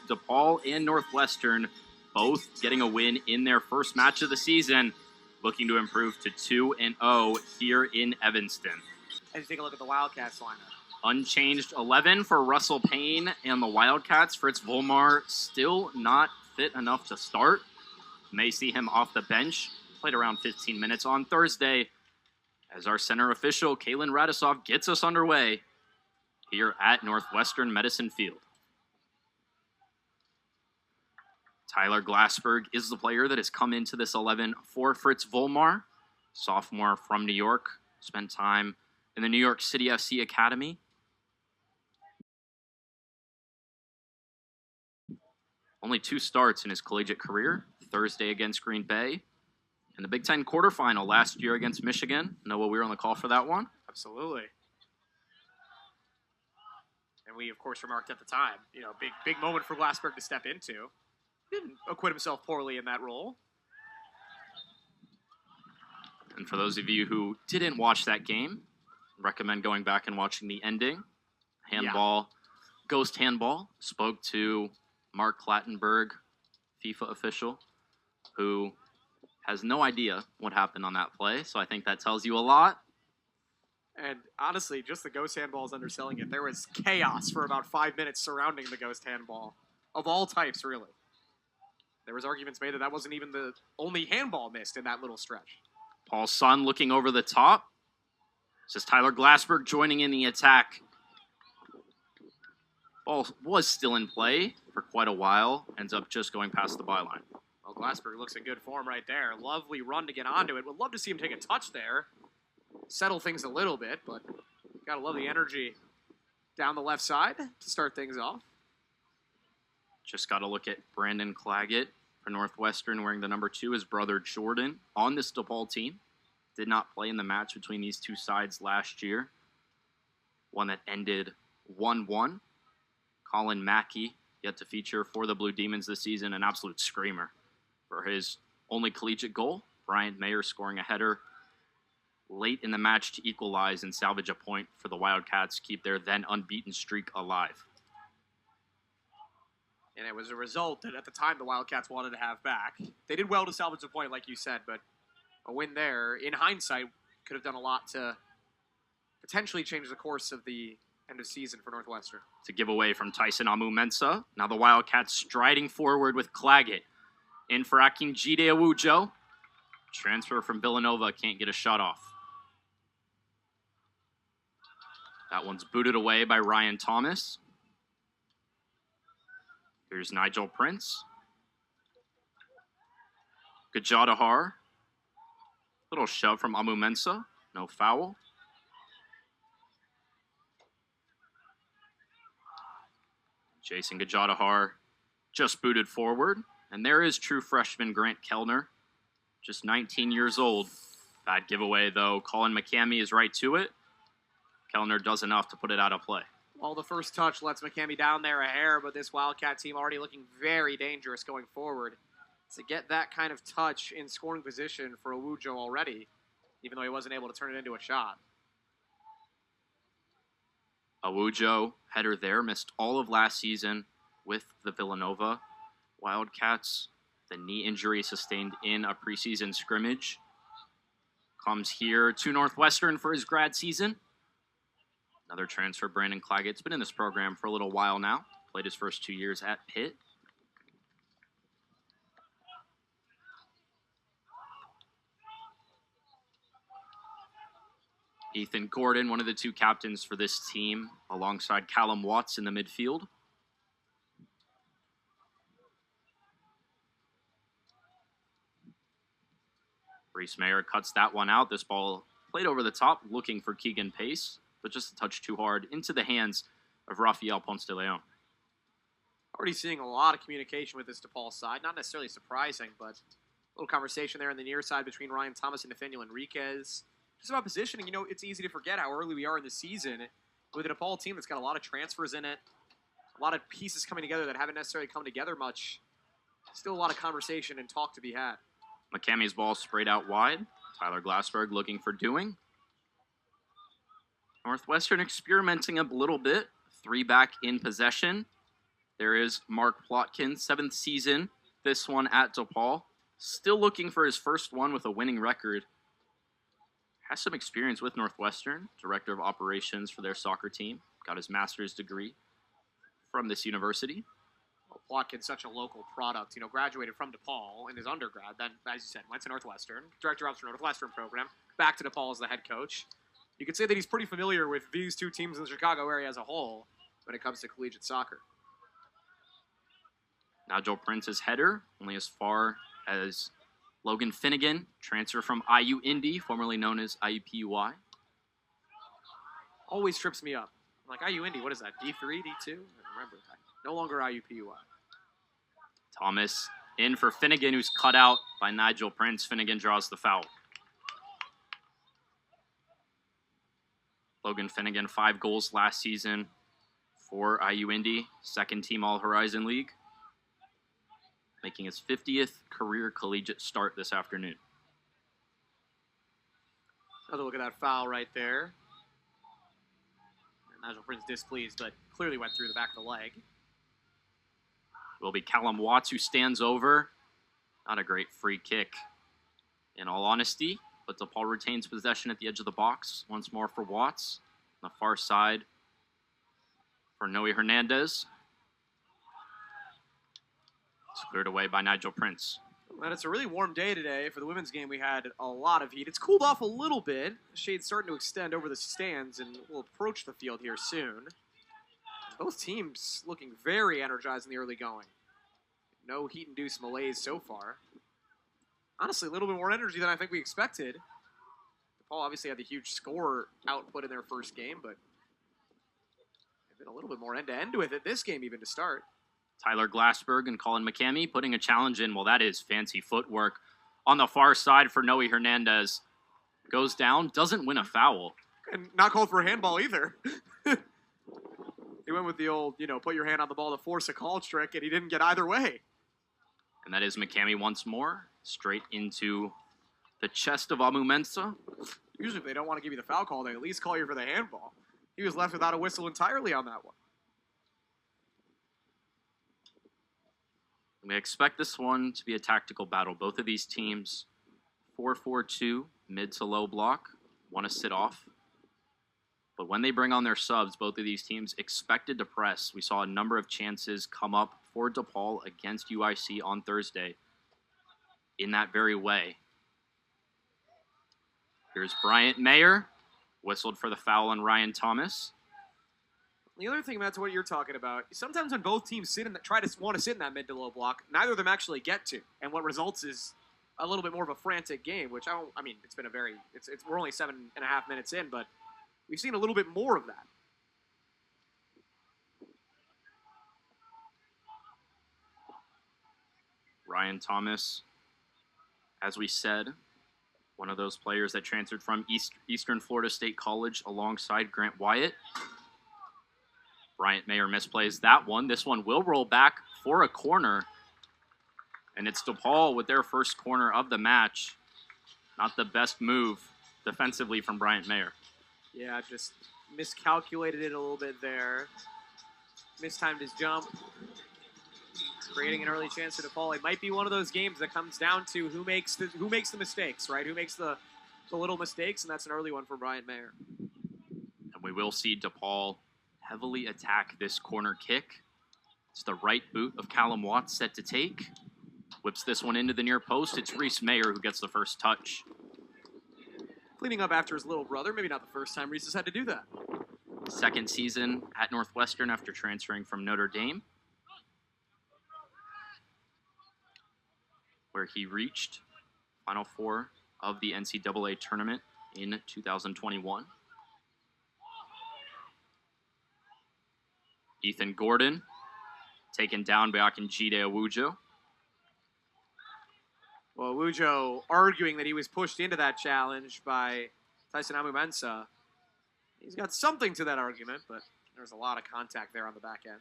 DePaul and Northwestern both getting a win in their first match of the season, looking to improve to 2-0 here in Evanston. As you take a look at the Wildcats lineup. Unchanged 11 for Russell Payne and the Wildcats. Fritz Volmar still not fit enough to start. May see him off the bench. Played around 15 minutes on Thursday as our center official, Kalen Radisov, gets us underway here at Northwestern Medicine Field. Tyler Glassberg is the player that has come into this 11 for Fritz Volmar, sophomore from New York, spent time in the New York City FC Academy. Only 2 starts in his collegiate career, Thursday against Green Bay, and the Big Ten quarterfinal last year against Michigan. Noah, we were on the call for that one. Absolutely. And we, of course, remarked at the time, big moment for Glassberg to step into. Didn't acquit himself poorly in that role. And for those of you who didn't watch that game, recommend going back and watching the ending. Handball, Ghost Handball, spoke to Mark Clattenburg, FIFA official, who has no idea what happened on that play. So I think that tells you a lot. And honestly, just the Ghost Handball is underselling it. There was chaos for about 5 minutes surrounding the Ghost Handball, of all types, really. There was arguments made that wasn't even the only handball missed in that little stretch. Paul Sun looking over the top. This is Tyler Glassberg joining in the attack. Ball was still in play for quite a while. Ends up just going past the byline. Well, Glassberg looks in good form right there. Lovely run to get onto it. Would love to see him take a touch there. Settle things a little bit, but gotta love the energy down the left side to start things off. Just got to look at Brandon Claggett for Northwestern wearing the number 2, his brother Jordan, on this DePaul team. Did not play in the match between these two sides last year. One that ended 1-1. Colin Mackey, yet to feature for the Blue Demons this season, an absolute screamer for his only collegiate goal. Bryant Mayer scoring a header late in the match to equalize and salvage a point for the Wildcats, keep their then unbeaten streak alive. And it was a result that at the time the Wildcats wanted to have back. They did well to salvage the point, like you said, but a win there, in hindsight, could have done a lot to potentially change the course of the end of season for Northwestern. It's a giveaway from Tyson Amu-Mensah. Now the Wildcats striding forward with Claggett. In for Akinjide Awujo. Transfer from Villanova, can't get a shot off. That one's booted away by Ryan Thomas. Here's Nigel Prince. Gajadhar. Little shove from Amu-Mensah. No foul. Jason Gajadhar just booted forward. And there is true freshman Grant Kellner. Just 19 years old. Bad giveaway, though. Colin McCamey is right to it. Kellner does enough to put it out of play. Well, the first touch lets McCamey down there a hair, but this Wildcat team already looking very dangerous going forward. To get that kind of touch in scoring position for Awujo already, even though he wasn't able to turn it into a shot. Awujo, header there, missed all of last season with the Villanova Wildcats. The knee injury sustained in a preseason scrimmage. Comes here to Northwestern for his grad season. Another transfer, Brandon Claggett's been in this program for a little while now. Played his first 2 years at Pitt. Ethan Gordon, one of the 2 captains for this team, alongside Callum Watts in the midfield. Reese Mayer cuts that one out. This ball played over the top, looking for Keegan Pace, but just a touch too hard into the hands of Rafael Ponce de Leon. Already seeing a lot of communication with this DePaul side. Not necessarily surprising, but a little conversation there on the near side between Ryan Thomas and Nathaniel Enriquez. Just about positioning, it's easy to forget how early we are in the season with a DePaul team that's got a lot of transfers in it, a lot of pieces coming together that haven't necessarily come together much. Still a lot of conversation and talk to be had. McCamey's ball sprayed out wide. Tyler Glassberg looking for doing. Northwestern experimenting a little bit. 3 back in possession. There is Mark Plotkin, 7th season, this one at DePaul. Still looking for his first one with a winning record. Has some experience with Northwestern, director of operations for their soccer team. Got his master's degree from this university. Well, Plotkin's such a local product. You know, graduated from DePaul in his undergrad. Then, as you said, went to Northwestern, director of the Northwestern program, back to DePaul as the head coach. You could say that he's pretty familiar with these two teams in the Chicago area as a whole when it comes to collegiate soccer. Nigel Prince's header, only as far as Logan Finnegan, transfer from IU Indy, formerly known as IUPUI. Always trips me up. I'm like, IU Indy, what is that, D3, D2? I don't remember that. No longer IUPUI. Thomas in for Finnegan, who's cut out by Nigel Prince. Finnegan draws the foul. Logan Finnegan, 5 goals last season for IU Indy, second team All-Horizon League, making his 50th career collegiate start this afternoon. Another look at that foul right there. Nigel Prince displeased, but clearly went through the back of the leg. It will be Callum Watts who stands over. Not a great free kick, in all honesty, but DePaul retains possession at the edge of the box. Once more for Watts. On the far side for Noe Hernandez. It's cleared away by Nigel Prince. And it's a really warm day today. For the women's game, we had a lot of heat. It's cooled off a little bit. The shade's starting to extend over the stands, and we'll approach the field here soon. Both teams looking very energized in the early going. No heat-induced malaise so far. Honestly, a little bit more energy than I think we expected. DePaul obviously had the huge score output in their first game, but they've been a little bit more end-to-end with it this game even to start. Tyler Glassberg and Colin McCamey putting a challenge in. Well, that is fancy footwork. On the far side for Noe Hernandez. Goes down, doesn't win a foul. And not called for a handball either. He went with the old, put your hand on the ball to force a call trick, and he didn't get either way. And that is McCamey once more. Straight into the chest of Amu Mensah. Usually if they don't want to give you the foul call, they at least call you for the handball. He was left without a whistle entirely on that one. We expect this one to be a tactical battle. Both of these teams, 4-4-2, mid to low block, want to sit off. But when they bring on their subs, both of these teams expected to press. We saw a number of chances come up for DePaul against UIC on Thursday in that very way. Here's Bryant Mayer, whistled for the foul on Ryan Thomas. The other thing, Matt, to what you're talking about, sometimes when both teams want to sit in that mid to low block, neither of them actually get to, and what results is a little bit more of a frantic game. Which it's been we're only 7.5 minutes in, but we've seen a little bit more of that. Ryan Thomas, as we said, one of those players that transferred from Eastern Florida State College alongside Grant Wyatt. Bryant Mayer misplays that one. This one will roll back for a corner. And it's DePaul with their first corner of the match. Not the best move defensively from Bryant Mayer. Yeah, just miscalculated it a little bit there. Mistimed his jump. Creating an early chance for DePaul. It might be one of those games that comes down to who makes the mistakes, right? Who makes the little mistakes, and that's an early one for Bryant Mayer. And we will see DePaul heavily attack this corner kick. It's the right boot of Callum Watts set to take. Whips this one into the near post. It's Reese Mayer who gets the first touch. Cleaning up after his little brother. Maybe not the first time Reese has had to do that. Second season at Northwestern after transferring from Notre Dame, where he reached Final Four of the NCAA tournament in 2021. Ethan Gordon, taken down by Akinjide Awujo. Well, Awujo arguing that he was pushed into that challenge by Tyson Amu Mensah. He's got something to that argument, but there's a lot of contact there on the back end.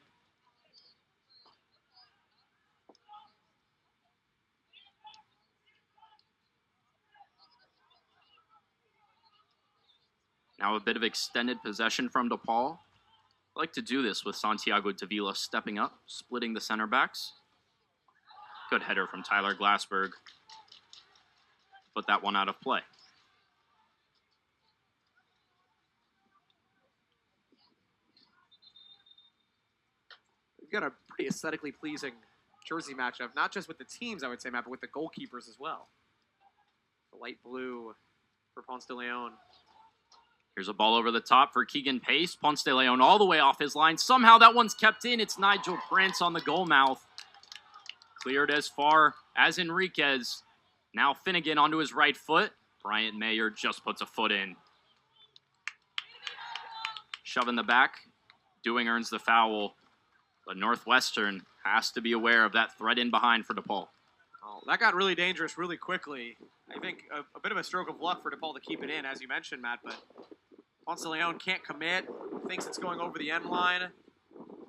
Now a bit of extended possession from DePaul. I like to do this with Santiago Davila stepping up, splitting the center backs. Good header from Tyler Glassberg. Put that one out of play. We've got a pretty aesthetically pleasing jersey matchup, not just with the teams, I would say, Matt, but with the goalkeepers as well. The light blue for Ponce de Leon. Here's a ball over the top for Keegan Pace. Ponce de Leon all the way off his line. Somehow that one's kept in. It's Nigel Prince on the goal mouth. Cleared as far as Enriquez. Now Finnegan onto his right foot. Bryant Mayer just puts a foot in. Shove in the back. Dewing earns the foul. But Northwestern has to be aware of that threat in behind for DePaul. Oh, that got really dangerous really quickly. I think a bit of a stroke of luck for DePaul to keep it in, as you mentioned, Matt, but Ponce de Leon can't commit, thinks it's going over the end line.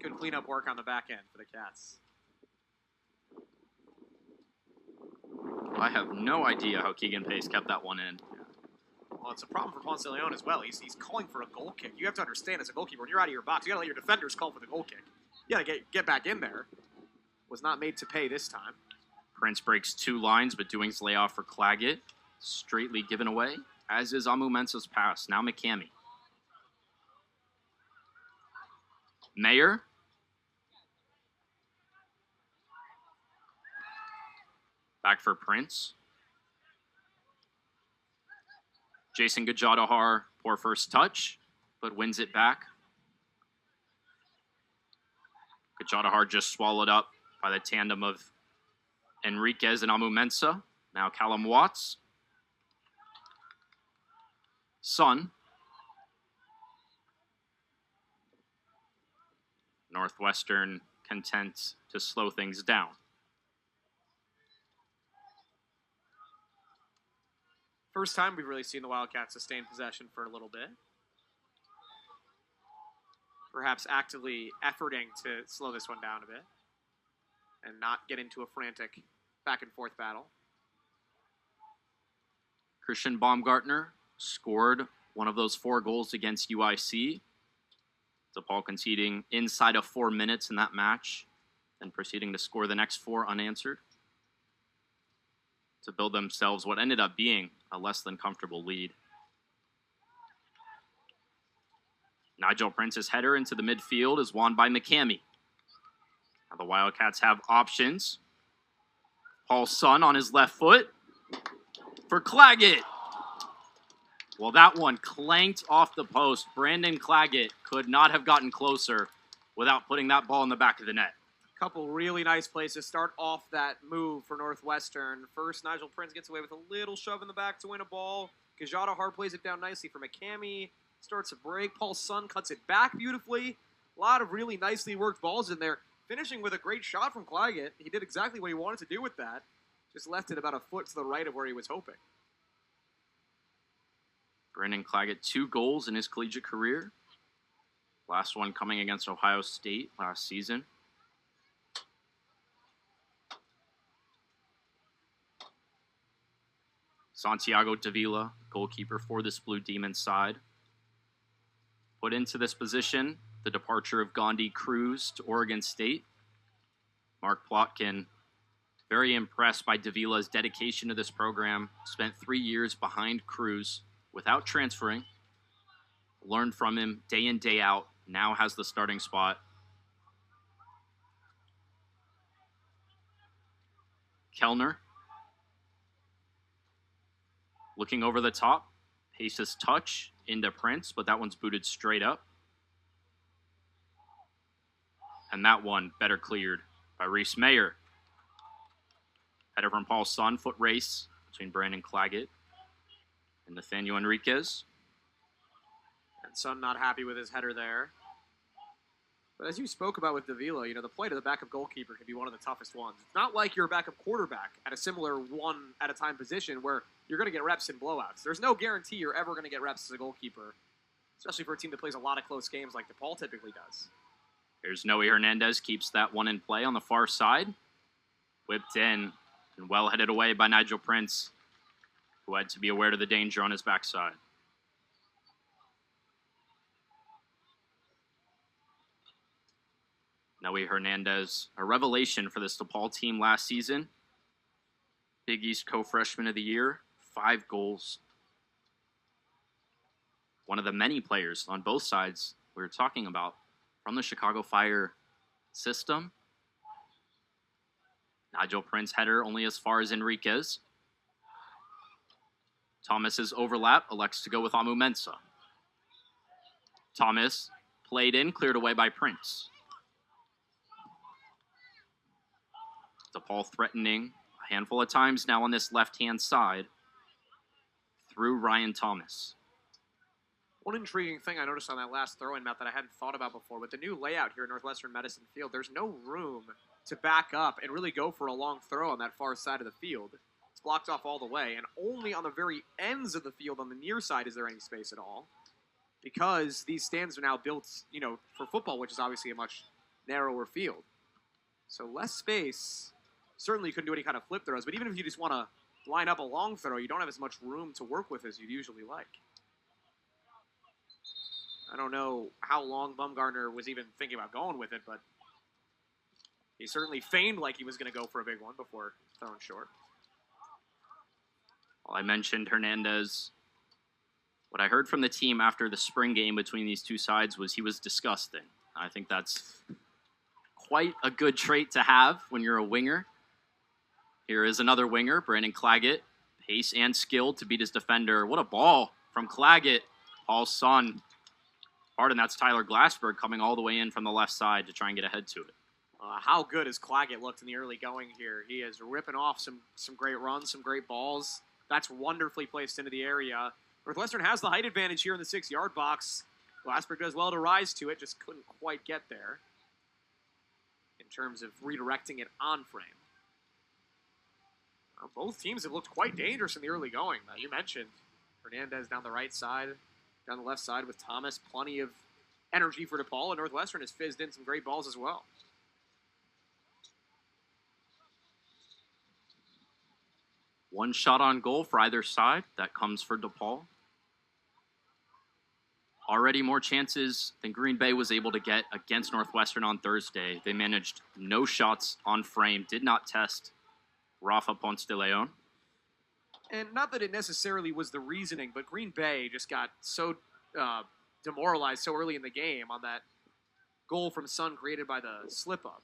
Good cleanup work on the back end for the Cats. I have no idea how Keegan Pace kept that one in. Well, it's a problem for Ponce de Leon as well. He's calling for a goal kick. You have to understand, as a goalkeeper, when you're out of your box, you got to let your defenders call for the goal kick. You got to get back in there. Was not made to pay this time. Prince breaks two lines, but Dewing's layoff for Claggett. Straightly given away, as is Amu Mensah's pass. Now McCamey. Mayer. Back for Prince. Jason Gajadhar, poor first touch, but wins it back. Gajadhar just swallowed up by the tandem of Enriquez and Amu Mensah. Now Callum Watts. Sun. Northwestern content to slow things down. First time we've really seen the Wildcats sustain possession for a little bit. Perhaps actively efforting to slow this one down a bit and not get into a frantic back-and-forth battle. Christian Baumgartner scored one of those 4 goals against UIC. DePaul conceding inside of 4 minutes in that match, then proceeding to score the next 4 unanswered to build themselves what ended up being a less than comfortable lead. Nigel Prince's header into the midfield is won by McCamey. Now the Wildcats have options. Paul Sun on his left foot for Claggett. Well, that one clanked off the post. Brandon Claggett could not have gotten closer without putting that ball in the back of the net. Couple really nice plays to start off that move for Northwestern. First, Nigel Prince gets away with a little shove in the back to win a ball. Gajadhar plays it down nicely for McCamey. Starts a break. Paul Sun cuts it back beautifully. A lot of really nicely worked balls in there. Finishing with a great shot from Claggett. He did exactly what he wanted to do with that. Just left it about a foot to the right of where he was hoping. Brandon Claggett, 2 goals in his collegiate career. Last one coming against Ohio State last season. Santiago Davila, goalkeeper for this Blue Demon side. Put into this position, the departure of Gandhi Cruz to Oregon State. Mark Plotkin, very impressed by Davila's dedication to this program. Spent 3 years behind Cruz without transferring. Learned from him day in, day out. Now has the starting spot. Kellner. Looking over the top. Pace's touch into Prince, but that one's booted straight up. And that one better cleared by Reese Mayer. Header from Paul Sun, foot race between Brandon Claggett and Nathaniel Enriquez. And Sun not happy with his header there. But as you spoke about with Davila, the play to the backup goalkeeper can be one of the toughest ones. It's not like you're a backup quarterback at a similar one-at-a-time position where you're going to get reps in blowouts. There's no guarantee you're ever going to get reps as a goalkeeper, especially for a team that plays a lot of close games like DePaul typically does. Here's Noe Hernandez, keeps that one in play on the far side. Whipped in and well headed away by Nigel Prince, who had to be aware of the danger on his backside. Nelly Hernandez, a revelation for this DePaul team last season. Big East co-freshman of the year, 5 goals. One of the many players on both sides we were talking about from the Chicago Fire system. Nigel Prince header only as far as Enriquez. Thomas's overlap elects to go with Amu Mensah. Thomas played in, cleared away by Prince. DePaul threatening a handful of times now on this left-hand side through Ryan Thomas. One intriguing thing I noticed on that last throw-in, Matt, that I hadn't thought about before, with the new layout here at Northwestern Medicine Field, there's no room to back up and really go for a long throw on that far side of the field. It's blocked off all the way, and only on the very ends of the field on the near side is there any space at all, because these stands are now built, for football, which is obviously a much narrower field. So less space. Certainly you couldn't do any kind of flip throws, but even if you just want to line up a long throw, you don't have as much room to work with as you'd usually like. I don't know how long Bumgarner was even thinking about going with it, but he certainly feigned like he was going to go for a big one before throwing short. Well, I mentioned Hernandez. What I heard from the team after the spring game between these two sides was he was disgusting. I think that's quite a good trait to have when you're a winger. Here is another winger, Brandon Claggett. Pace and skill to beat his defender. What a ball from Claggett, Paul's son. Pardon, that's Tyler Glassberg coming all the way in from the left side to try and get ahead to it. How good has Claggett looked in the early going here? He is ripping off some great runs, some great balls. That's wonderfully placed into the area. Northwestern has the height advantage here in the 6-yard box. Glassberg does well to rise to it, just couldn't quite get there in terms of redirecting it on frame. Both teams have looked quite dangerous in the early going. You mentioned Hernandez down the right side, down the left side with Thomas. Plenty of energy for DePaul, and Northwestern has fizzed in some great balls as well. One shot on goal for either side. That comes for DePaul. Already more chances than Green Bay was able to get against Northwestern on Thursday. They managed no shots on frame, did not test Rafa Ponce de Leon. And not that it necessarily was the reasoning, but Green Bay just got so demoralized so early in the game on that goal from Sun created by the slip-up.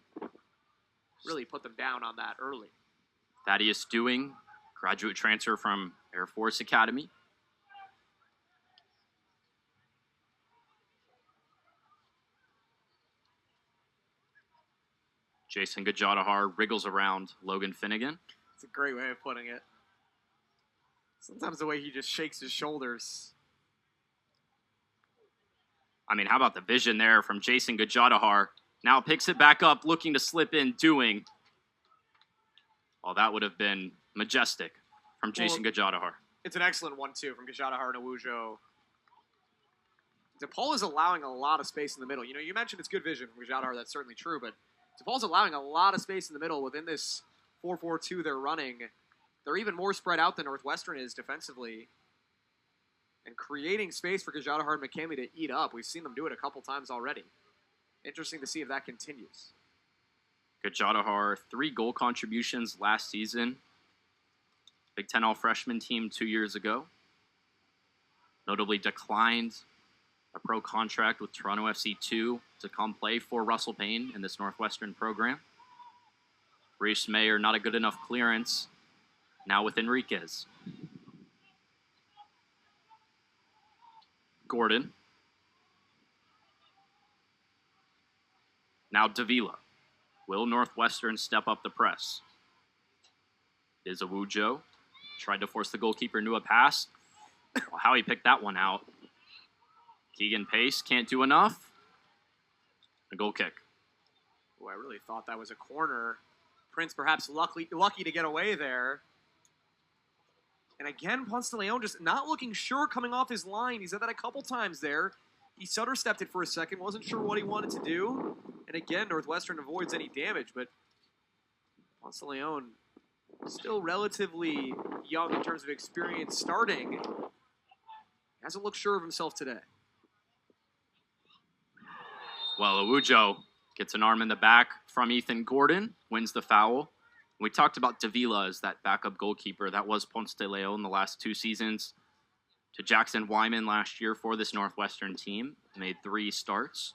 Really put them down on that early. Thaddeus Dewing, graduate transfer from Air Force Academy. Jason Gajadhar wriggles around Logan Finnegan. It's a great way of putting it. Sometimes the way he just shakes his shoulders. I mean, how about the vision there from Jason Gajadhar? Now picks it back up, looking to slip in, Dewing. Well, that would have been majestic from Jason Gajadhar. It's an excellent one, too, from Gajadhar and Awujo. DePaul is allowing a lot of space in the middle. You mentioned it's good vision from Gajadhar. That's certainly true, but DePaul's allowing a lot of space in the middle within this 4-4-2 they're running. They're even more spread out than Northwestern is defensively and creating space for Gajadhar and McKinley to eat up. We've seen them do it a couple times already. Interesting to see if that continues. Gajadhar, 3 goal contributions last season. Big Ten All-Freshman team 2 years ago. Notably declined a pro contract with Toronto FC 2 to come play for Russell Payne in this Northwestern program. Reese Mayer, not a good enough clearance. Now with Enriquez. Gordon. Now Davila. Will Northwestern step up the press? Is Awujo. Tried to force the goalkeeper into a pass. Well, how he picked that one out. Keegan Pace can't do enough. A goal kick. Boy, I really thought that was a corner. Prince perhaps lucky to get away there. And again, Ponce de Leon just not looking sure coming off his line. He said that a couple times there. He stutter-stepped it for a second, wasn't sure what he wanted to do. And again, Northwestern avoids any damage, but Ponce de Leon still relatively young in terms of experience starting. Hasn't looked sure of himself today. Well, Awujo Gets an arm in the back from Ethan Gordon, wins the foul. We talked about Davila as that backup goalkeeper. That was Ponce de Leon the last 2 seasons. To Jackson Wyman last year for this Northwestern team. Made 3 starts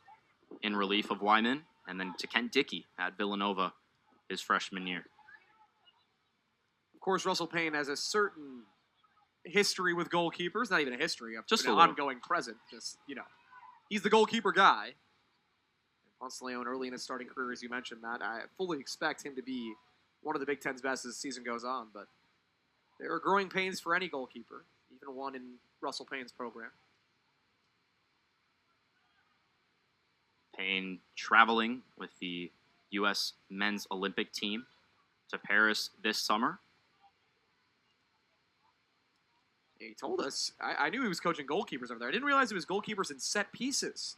in relief of Wyman. And then to Kent Dickey at Villanova his freshman year. Of course, Russell Payne has a certain history with goalkeepers. Not even a history, just an ongoing present. Just, he's the goalkeeper guy. Ponce de Leon early in his starting career, as you mentioned, Matt. I fully expect him to be one of the Big Ten's best as the season goes on. But there are growing pains for any goalkeeper, even one in Russell Payne's program. Payne traveling with the U.S. men's Olympic team to Paris this summer. He told us, I knew he was coaching goalkeepers over there. I didn't realize it was goalkeepers and set pieces.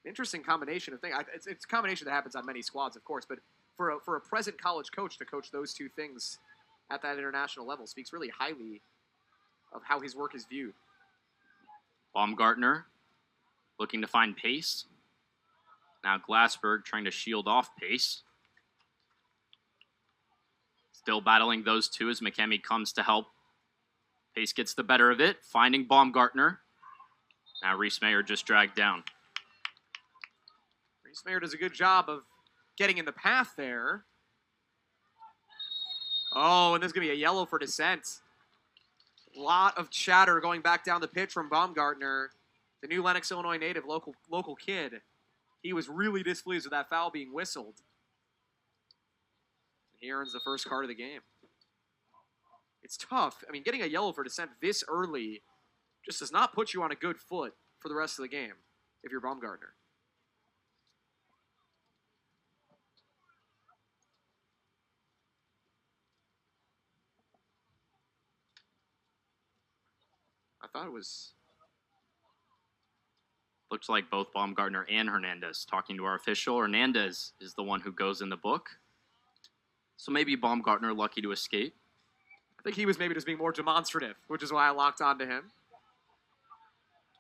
Interesting combination of things. It's a combination that happens on many squads, of course, but for a present college coach to coach those 2 things at that international level speaks really highly of how his work is viewed. Baumgartner looking to find pace. Now Glassberg trying to shield off pace. Still battling those 2 as McKemmy comes to help. Pace gets the better of it, finding Baumgartner. Now Reese Mayer just dragged down. Reese Mayer does a good job of getting in the path there. Oh, and there's going to be a yellow for dissent. A lot of chatter going back down the pitch from Baumgartner, the new Lenox, Illinois native, local kid. He was really displeased with that foul being whistled. He earns the first card of the game. It's tough. I mean, getting a yellow for dissent this early just does not put you on a good foot for the rest of the game if you're Baumgartner. I thought it was... Looks like both Baumgartner and Hernandez talking to our official. Hernandez is the one who goes in the book. So maybe Baumgartner lucky to escape. I think he was maybe just being more demonstrative, which is why I locked on to him.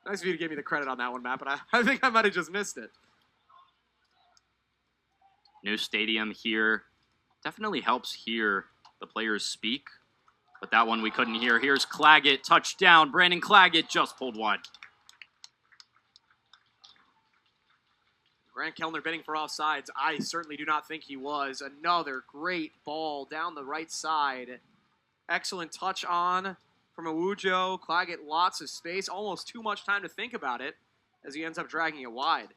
Nice of you to give me the credit on that one, Matt, but I think I might have just missed it. New stadium here. Definitely helps hear the players speak. But that one we couldn't hear. Here's Claggett, touchdown. Brandon Claggett just pulled wide. Grant Kellner bidding for offsides. I certainly do not think he was. Another great ball down the right side. Excellent touch on from Awujo. Claggett, lots of space. Almost too much time to think about it as he ends up dragging it wide.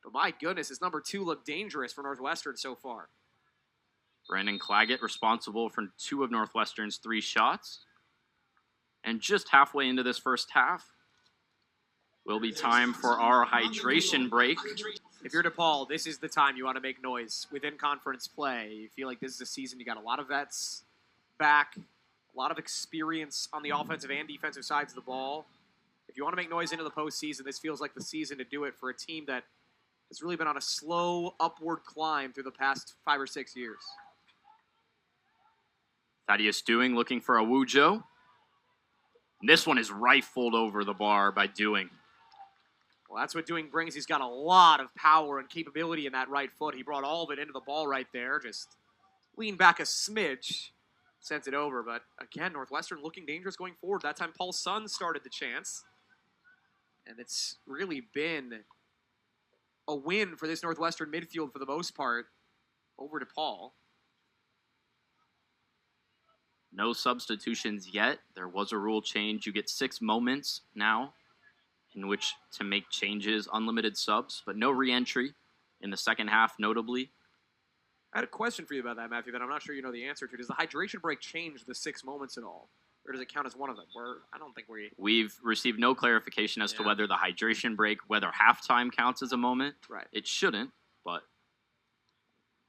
But my goodness, his number 2 looked dangerous for Northwestern so far. Brandon Claggett responsible for 2 of Northwestern's 3 shots. And just halfway into this first half, will be time for our hydration break. If you're DePaul, this is the time you want to make noise within conference play. You feel like this is a season you got a lot of vets back, a lot of experience on the offensive and defensive sides of the ball. If you want to make noise into the postseason, this feels like the season to do it for a team that has really been on a slow upward climb through the past 5 or 6 years. Thaddeus Dewing looking for Awujo. This one is rifled over the bar by Dewing. Well, that's what Dewing brings. He's got a lot of power and capability in that right foot. He brought all of it into the ball right there. Just leaned back a smidge, sent it over. But again, Northwestern looking dangerous going forward. That time Paul Sun started the chance. And it's really been a win for this Northwestern midfield for the most part over DePaul. No substitutions yet. There was a rule change. You get 6 moments now in which to make changes, unlimited subs, but no re-entry in the second half, notably. I had a question for you about that, Matthew, that I'm not sure you know the answer to. Does the hydration break change the 6 moments at all? Or does it count as one of them? I don't think We've received no clarification as to whether the hydration break, whether halftime counts as a moment. Right. It shouldn't, but...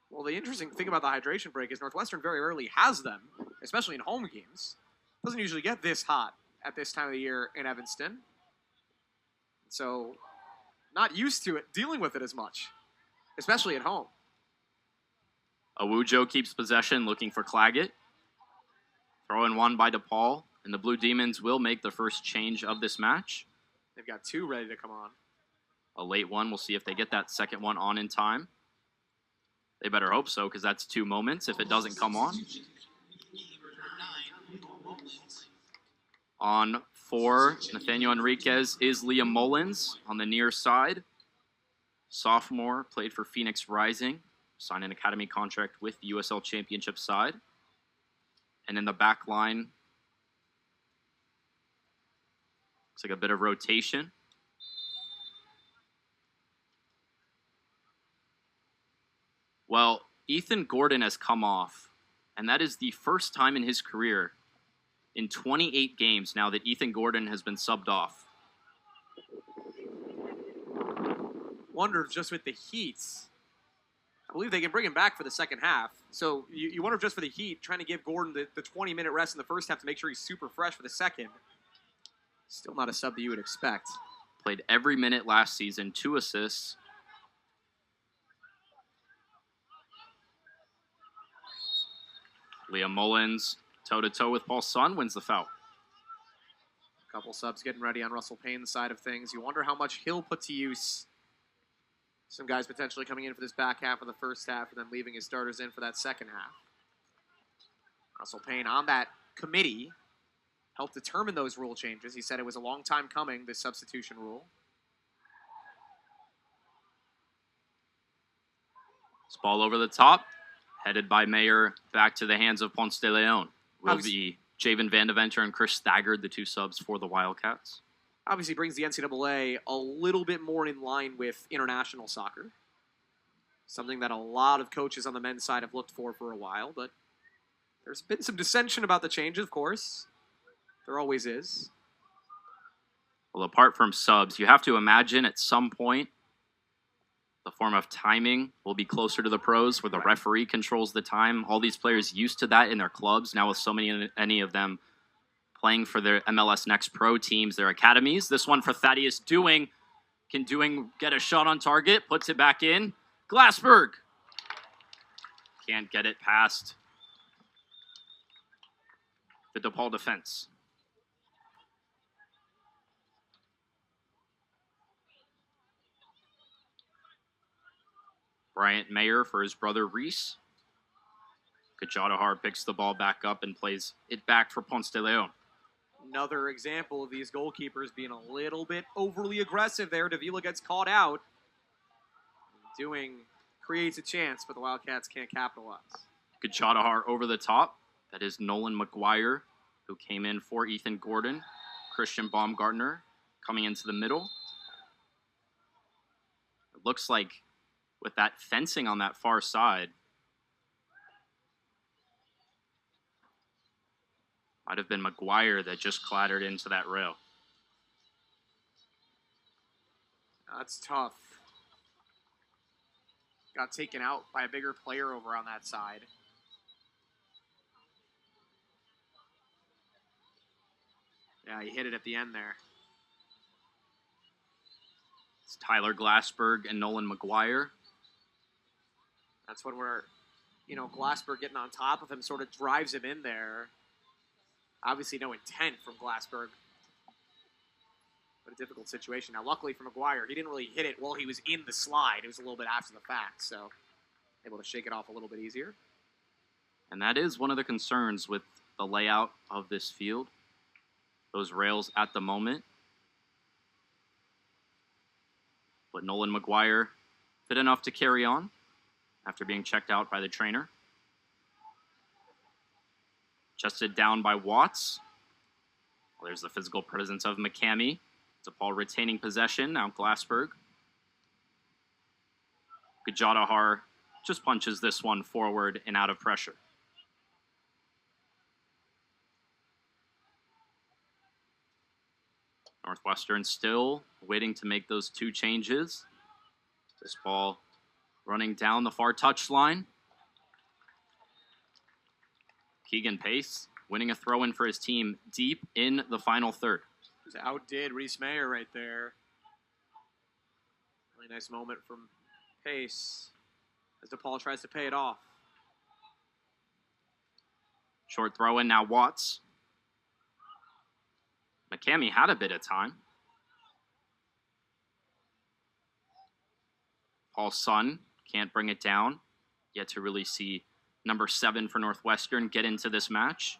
Well, the interesting thing about the hydration break is Northwestern very rarely has them, especially in home games. Doesn't usually get this hot at this time of the year in Evanston. So, not used to it, dealing with it as much, especially at home. Awujo keeps possession, looking for Claggett. Throw in one by DePaul, and the Blue Demons will make the first change of this match. They've got 2 ready to come on. A late one. We'll see if they get that second one on in time. They better hope so, because that's 2 moments if it doesn't come on. On 4, Nathaniel Enriquez is Liam Mullins on the near side. Sophomore, played for Phoenix Rising, signed an academy contract with the USL Championship side. And in the back line, looks like a bit of rotation. Well, Ethan Gordon has come off, and that is the first time in his career in 28 games now that Ethan Gordon has been subbed off. Wonder if just with the Heat, I believe they can bring him back for the second half. So you wonder if just for the Heat, trying to give Gordon the 20-minute rest in the first half to make sure he's super fresh for the second. Still not a sub that you would expect. Played every minute last season, 2 assists. Liam Mullins, toe-to-toe with Paul Sun, wins the foul. A couple subs getting ready on Russell Payne's side of things. You wonder how much he'll put to use. Some guys potentially coming in for this back half of the first half and then leaving his starters in for that second half. Russell Payne on that committee helped determine those rule changes. He said it was a long time coming, this substitution rule. This ball over the top, headed by Mayer back to the hands of Ponce de Leon. Will be Javen Vandeventer and Chris Staggard, the 2 subs for the Wildcats. Obviously brings the NCAA a little bit more in line with international soccer. Something that a lot of coaches on the men's side have looked for a while, but there's been some dissension about the changes, of course. There always is. Well, apart from subs, you have to imagine at some point the form of timing will be closer to the pros where the referee controls the time. All these players used to that in their clubs. Now with so many of them playing for their MLS Next Pro teams, their academies. This one for Thaddeus Doing. Can Doing get a shot on target? Puts it back in. Glassberg. Can't get it past the DePaul defense. Bryant Mayer for his brother Reese. Gajadhar picks the ball back up and plays it back for Ponce de Leon. Another example of these goalkeepers being a little bit overly aggressive there. Davila gets caught out. Doing creates a chance, but the Wildcats can't capitalize. Gajadhar over the top. That is Nolan McGuire, who came in for Ethan Gordon. Christian Baumgartner coming into the middle. It looks like with that fencing on that far side, might have been McGuire that just clattered into that rail. That's tough. Got taken out by a bigger player over on that side. Yeah, he hit it at the end there. It's Tyler Glassberg and Nolan McGuire. That's when we're, Glassberg getting on top of him sort of drives him in there. Obviously no intent from Glassberg. But a difficult situation. Now, luckily for McGuire, he didn't really hit it while he was in the slide. It was a little bit after the fact, so able to shake it off a little bit easier. And that is one of the concerns with the layout of this field. Those rails at the moment. But Nolan McGuire fit enough to carry on after being checked out by the trainer. Chested down by Watts. Well, there's the physical presence of McCamey. DePaul retaining possession. Now Glassberg. Gajadhar just punches this one forward and out of pressure. Northwestern still waiting to make those 2 changes. This ball running down the far touchline. Keegan Pace winning a throw-in for his team deep in the final third. Just outdid Reese Mayer right there. Really nice moment from Pace as DePaul tries to pay it off. Short throw-in now Watts. McCamey had a bit of time. Paul Sun can't bring it down. Yet to really see number 7 for Northwestern get into this match.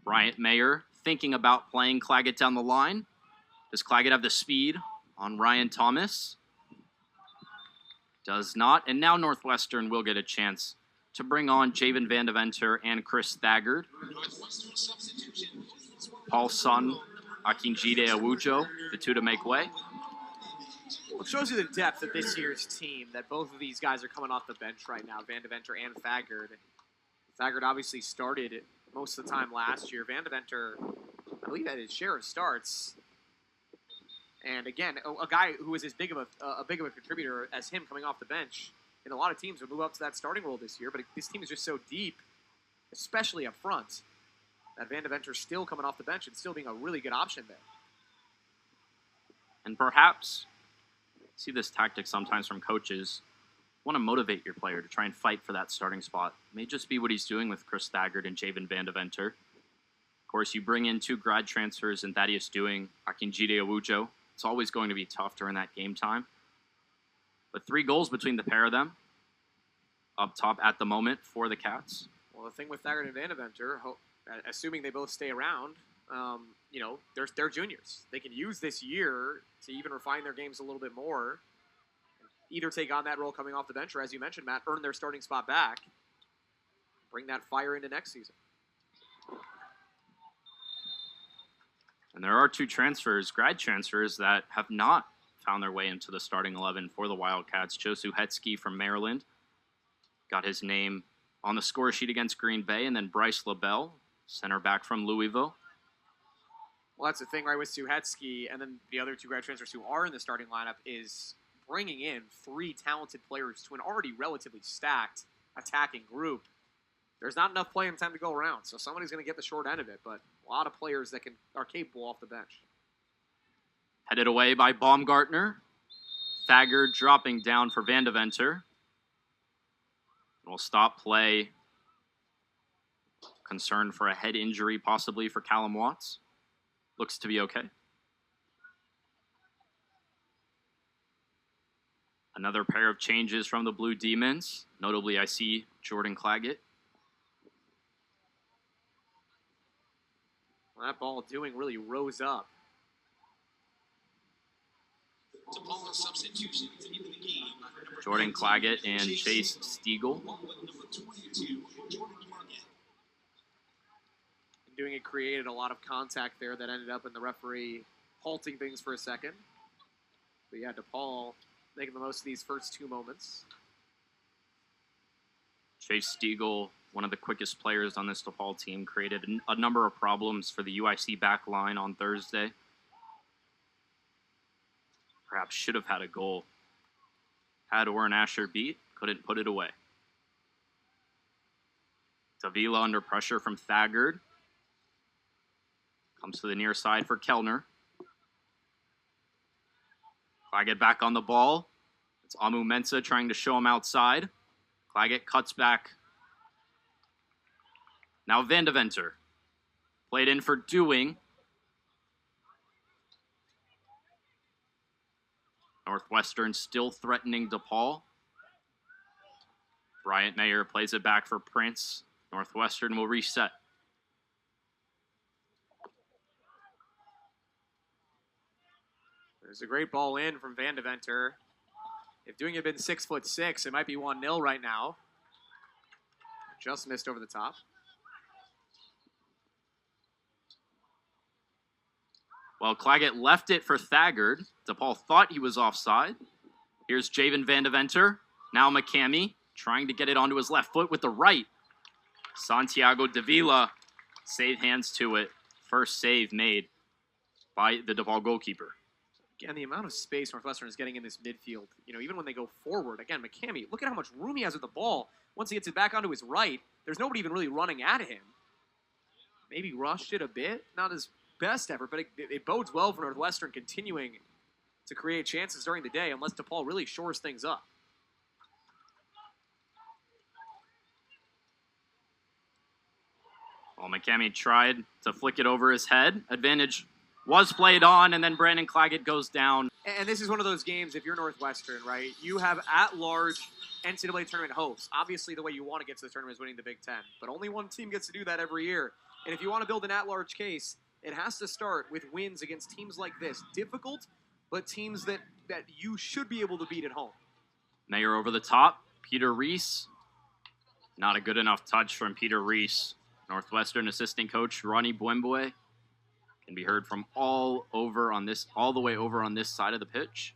Bryant Mayer thinking about playing Claggett down the line. Does Claggett have the speed on Ryan Thomas? Does not. And now Northwestern will get a chance to bring on Javen Vandeventer and Chris Thagard. Paul Sun, Akinjide Awujo, the two to make way. Well, it shows you the depth of this year's team, that both of these guys are coming off the bench right now, Vandeventer and Thagard. Thagard obviously started most of the time last year. Vandeventer, I believe, had his share of starts. And again, a guy who is as big of a contributor as him coming off the bench, and a lot of teams would move up to that starting role this year, but this team is just so deep, especially up front, that Vandeventer's still coming off the bench and still being a really good option there. And perhaps, see this tactic sometimes from coaches, want to motivate your player to try and fight for that starting spot. It may just be what he's doing with Chris Thagard and Javen Vandeventer. Of course, you bring in 2 grad transfers and Thaddeus Dewing, Akinjide Awujo. It's always going to be tough during that game time. But 3 goals between the pair of them up top at the moment for the Cats. Well, the thing with Thagard and Vandeventer, assuming they both stay around, they're juniors. They can use this year to even refine their games a little bit more. Either take on that role coming off the bench, or as you mentioned, Matt, earn their starting spot back. Bring that fire into next season. And there are 2 transfers, grad transfers, that have not found their way into the starting 11 for the Wildcats. Joe Suhetsky from Maryland got his name on the score sheet against Green Bay, and then Bryce LaBelle, center back from Louisville. Well, that's the thing, right, with Suhetsky, and then the other 2 grad transfers who are in the starting lineup is bringing in 3 talented players to an already relatively stacked attacking group. There's not enough playing time to go around, so somebody's going to get the short end of it, but a lot of players that are capable off the bench. Headed away by Baumgartner. Thagard dropping down for Vandeventer. Will stop play. Concern for a head injury possibly for Callum Watts. Looks to be okay. Another pair of changes from the Blue Demons. Notably, I see Jordan Claggett. Well, that ball doing really rose up. DePaul substitution into the game. Jordan Claggett and Chase Stiegel. Doing it created a lot of contact there that ended up in the referee halting things for a second. But yeah, DePaul making the most of these first 2 moments. Chase Stiegel, one of the quickest players on this DePaul team, created a number of problems for the UIC back line on Thursday. Perhaps should have had a goal. Had Oren Asher beat, couldn't put it away. Davila under pressure from Thagard. Comes to the near side for Kellner. Claggett back on the ball. It's Amu Mensah trying to show him outside. Claggett cuts back. Now Vandeventer. Played in for Dewing. Northwestern still threatening DePaul. Bryant Mayer plays it back for Prince. Northwestern will reset. There's a great ball in from Vandeventer. If Dewing had been 6'6", it might be 1-0 right now. Just missed over the top. Well, Claggett left it for Thagard. DePaul thought he was offside. Here's Javen Vandeventer. Now McCamey trying to get it onto his left foot with the right. Santiago Davila save hands to it. First save made by the DePaul goalkeeper. Again, the amount of space Northwestern is getting in this midfield, even when they go forward. Again, McCamey, look at how much room he has with the ball. Once he gets it back onto his right, there's nobody even really running at him. Maybe rushed it a bit. Not his best effort, but it bodes well for Northwestern continuing to create chances during the day unless DePaul really shores things up. Well, McCamey tried to flick it over his head. Advantage was played on, and then Brandon Claggett goes down. And this is one of those games, if you're Northwestern, right, you have at-large NCAA tournament hosts. Obviously, the way you want to get to the tournament is winning the Big Ten, but only one team gets to do that every year. And if you want to build an at-large case, it has to start with wins against teams like this. Difficult, but teams that you should be able to beat at home. Mayer over the top. Peter Reese. Not a good enough touch from Peter Reese. Northwestern assistant coach Ronnie Bwembwe can be heard from all the way over on this side of the pitch.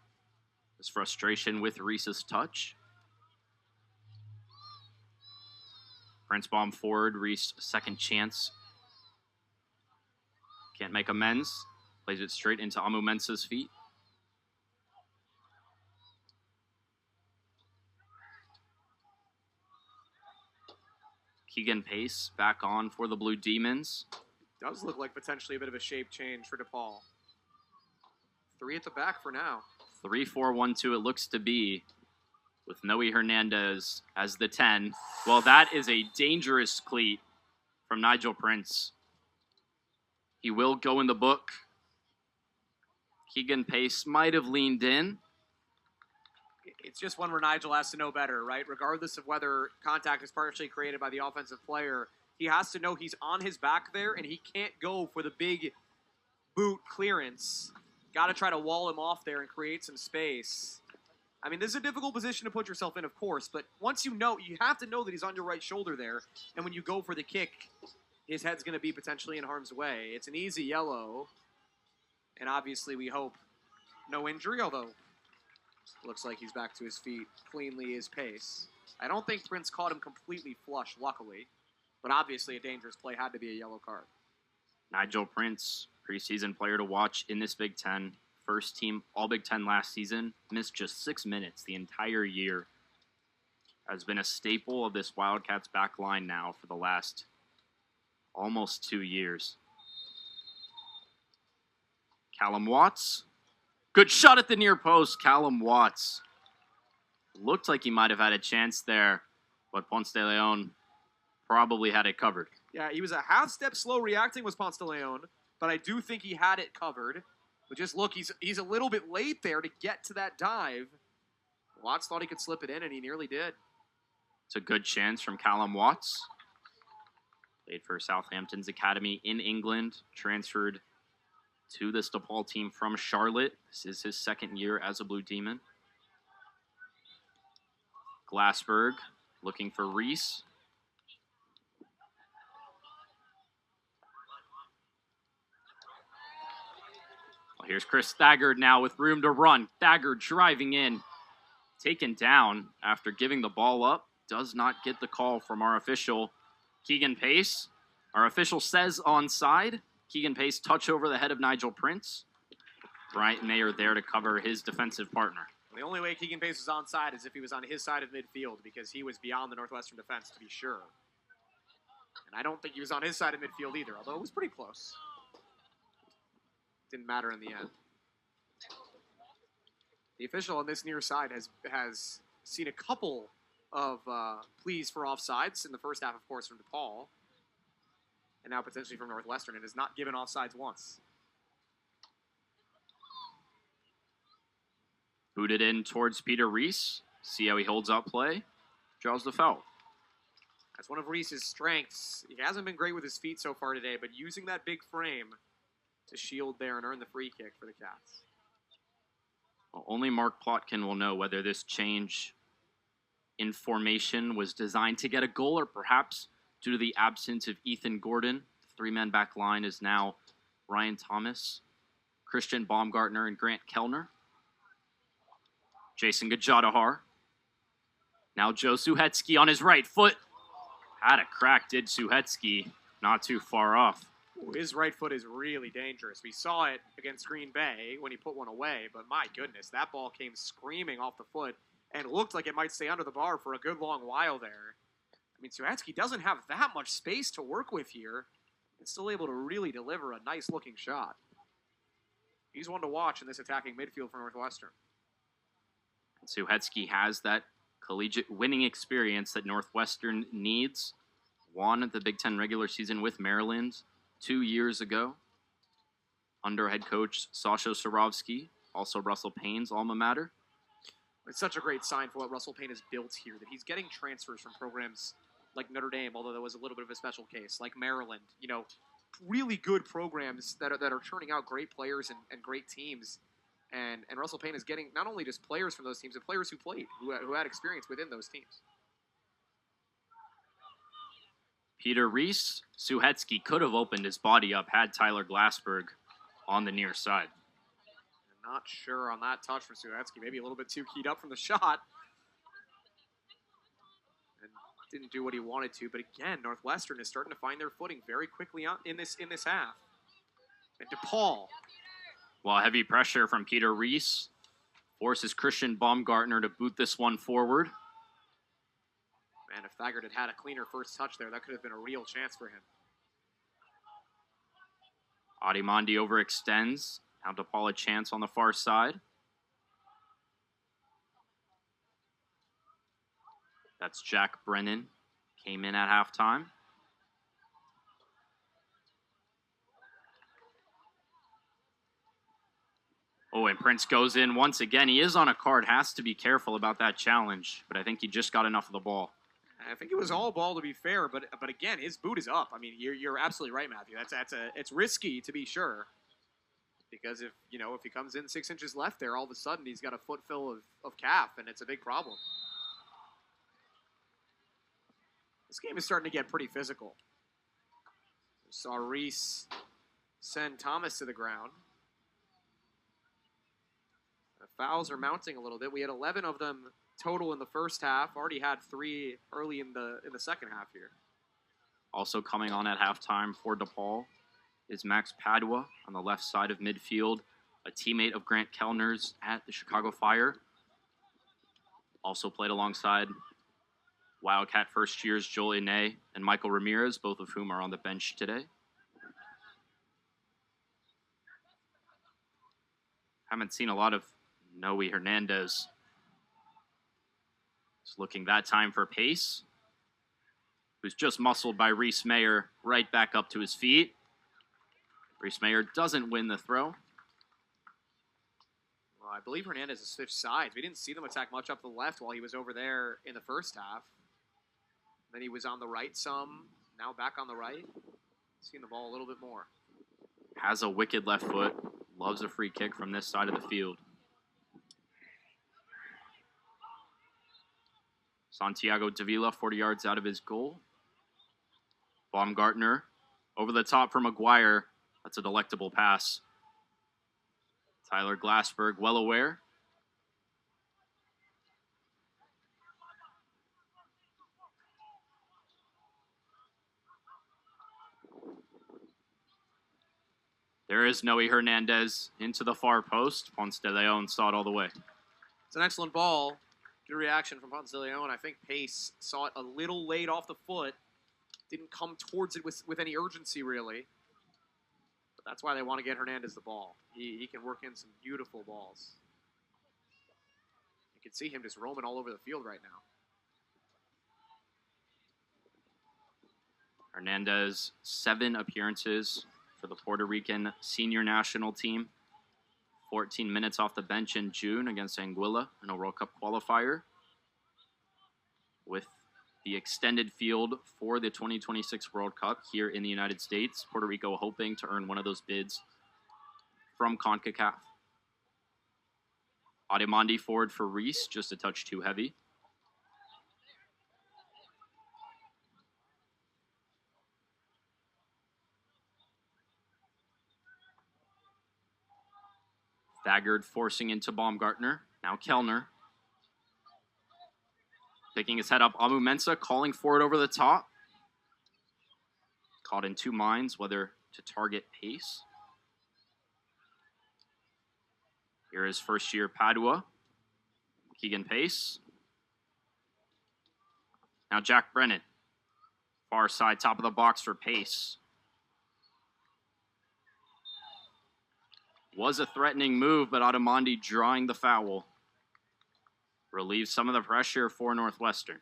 His frustration with Reese's touch. Prince bomb forward. Reese second chance. Can't make amends. Plays it straight into Amu Mensah's feet. Keegan Pace back on for the Blue Demons. Does look like potentially a bit of a shape change for DePaul. 3 at the back for now. 3-4-1-2 it looks to be, with Noe Hernandez as the 10. Well, that is a dangerous cleat from Nigel Prince. He will go in the book. Keegan Pace might have leaned in. It's just one where Nigel has to know better, right? Regardless of whether contact is partially created by the offensive player, he has to know he's on his back there, and he can't go for the big boot clearance. Got to try to wall him off there and create some space. I mean, this is a difficult position to put yourself in, of course, but once you know, you have to know that he's on your right shoulder there, and when you go for the kick, his head's going to be potentially in harm's way. It's an easy yellow, and obviously we hope no injury, although looks like he's back to his feet cleanly as Pace. I don't think Prince caught him completely flush, luckily, but obviously a dangerous play had to be a yellow card. Nigel Prince, preseason player to watch in this Big Ten. First team All-Big Ten last season. Missed just 6 minutes the entire year. Has been a staple of this Wildcats back line now for the last almost 2 years. Callum Watts. Good shot at the near post. Callum Watts. Looked like he might have had a chance there, but Ponce de Leon probably had it covered. Yeah, he was a half step slow reacting was Ponce de Leon, but I do think he had it covered. But just look, he's a little bit late there to get to that dive. Watts thought he could slip it in, and he nearly did. It's a good chance from Callum Watts. Played for Southampton's academy in England. Transferred to this DePaul team from Charlotte. This is his second year as a Blue Demon. Glassberg looking for Reese. Well, here's Chris Thagard now with room to run. Thagard driving in. Taken down after giving the ball up. Does not get the call from our official, Keegan Pace. Our official says onside. Keegan Pace touch over the head of Nigel Prince. Bryant Mayer there to cover his defensive partner. The only way Keegan Pace was onside is if he was on his side of midfield, because he was beyond the Northwestern defense, to be sure. And I don't think he was on his side of midfield either, although it was pretty close. Didn't matter in the end. The official on this near side has seen a couple of pleas for offsides in the first half, of course, from DePaul. And now potentially from Northwestern, and has not given offsides once. Booted in towards Peter Reese. See how he holds up play. Draws the foul. That's one of Reese's strengths. He hasn't been great with his feet so far today, but using that big frame to shield there and earn the free kick for the Cats. Well, only Mark Plotkin will know whether this change in formation was designed to get a goal, or perhaps due to the absence of Ethan Gordon. The three-man back line is now Ryan Thomas, Christian Baumgartner, and Grant Kellner. Jason Gajadhar. Now Joe Suhetsky on his right foot. Had a crack, did Suhetsky. Not too far off. Ooh, his right foot is really dangerous. We saw it against Green Bay when he put one away, but my goodness, that ball came screaming off the foot and looked like it might stay under the bar for a good long while there. I mean, Suhetsky doesn't have that much space to work with here, and still able to really deliver a nice-looking shot. He's one to watch in this attacking midfield for Northwestern. Suhetsky has that collegiate winning experience that Northwestern needs. Won the Big Ten regular season with Maryland 2 years ago. under head coach Sasha Sorovsky, also Russell Payne's alma mater. It's such a great sign for what Russell Payne has built here, that he's getting transfers from programs like Notre Dame, although that was a little bit of a special case, like Maryland. You know, really good programs that are turning out great players and great teams. And Russell Payne is getting not only just players from those teams, but players who played, who had experience within those teams. Peter Reese, Suhetsky could have opened his body up had Tyler Glassberg on the near side. I'm not sure on that touch from Suhetsky. Maybe a little bit too keyed up from the shot. And didn't do what he wanted to. But again, Northwestern is starting to find their footing very quickly in this half. And DePaul. While heavy pressure from Peter Reese forces Christian Baumgartner to boot this one forward. Man, if Thagard had a cleaner first touch there, that could have been a real chance for him. Adimondi overextends. Now DePaul a chance on the far side. That's Jack Brennan. Came in at halftime. Oh, and Prince goes in once again. He is on a card. Has to be careful about that challenge. But I think he just got enough of the ball. I think it was all ball, to be fair, but again, his boot is up. I mean, you're absolutely right, Matthew. It's risky, to be sure, because if he comes in 6 inches left there, all of a sudden he's got a foot fill of calf, and it's a big problem. This game is starting to get pretty physical. We saw Reese send Thomas to the ground. The fouls are mounting a little bit. We had 11 of them total in the first half. Already had 3 early in the second half here. Also coming on at halftime for DePaul is Max Padua on the left side of midfield, a teammate of Grant Kellner's at the Chicago Fire. Also played alongside Wildcat first years Joel Ine and Michael Ramirez, both of whom are on the bench today. Haven't seen a lot of Noe Hernandez. Just looking that time for pace. Who's just muscled by Reese Mayer right back up to his feet. Reese Mayer doesn't win the throw. Well, I believe Hernandez has switched sides. We didn't see them attack much up the left while he was over there in the first half. Then he was on the right some. Now back on the right. Seeing the ball a little bit more. Has a wicked left foot. Loves a free kick from this side of the field. Santiago Davila, 40 yards out of his goal. Baumgartner over the top for McGuire. That's a delectable pass. Tyler Glassberg, well aware. There is Noe Hernandez into the far post. Ponce de Leon saw it all the way. It's an excellent ball. Good reaction from Ponce de Leon. I think Pace saw it a little late off the foot. Didn't come towards it with any urgency, really. But that's why they want to get Hernandez the ball. He can work in some beautiful balls. You can see him just roaming all over the field right now. Hernandez, 7 appearances for the Puerto Rican senior national team. 14 minutes off the bench in June against Anguilla in a World Cup qualifier. With the extended field for the 2026 World Cup here in the United States, Puerto Rico hoping to earn one of those bids from CONCACAF. Adimondi forward for Reese, just a touch too heavy. Thagard forcing into Baumgartner. Now Kellner. Picking his head up. Amu Mensah calling for it over the top. Caught in 2 minds whether to target Pace. Here is first year Padua. Keegan Pace. Now Jack Brennan. Far side, top of the box for Pace. Was a threatening move, but Adimondi drawing the foul. Relieves some of the pressure for Northwestern.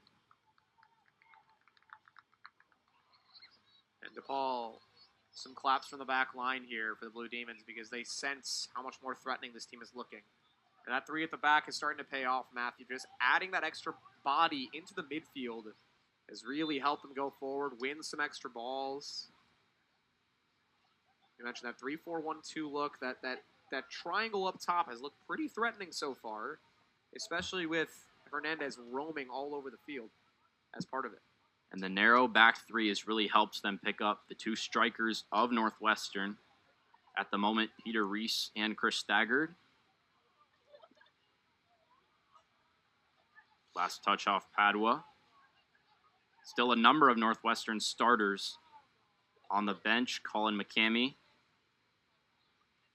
And DePaul Some claps from the back line here for the Blue Demons because they sense how much more threatening this team is looking. And that three at the back is starting to pay off, Matthew. Just adding that extra body into the midfield has really helped them go forward, win some extra balls. You mentioned that 3-4-1-2 look. That triangle up top has looked pretty threatening so far, especially with Hernandez roaming all over the field as part of it. And the narrow back three has really helped them pick up the two strikers of Northwestern. At the moment, Peter Reese and Chris Staggard. Last touch off Padua. Still a number of Northwestern starters on the bench. Colin McCamey,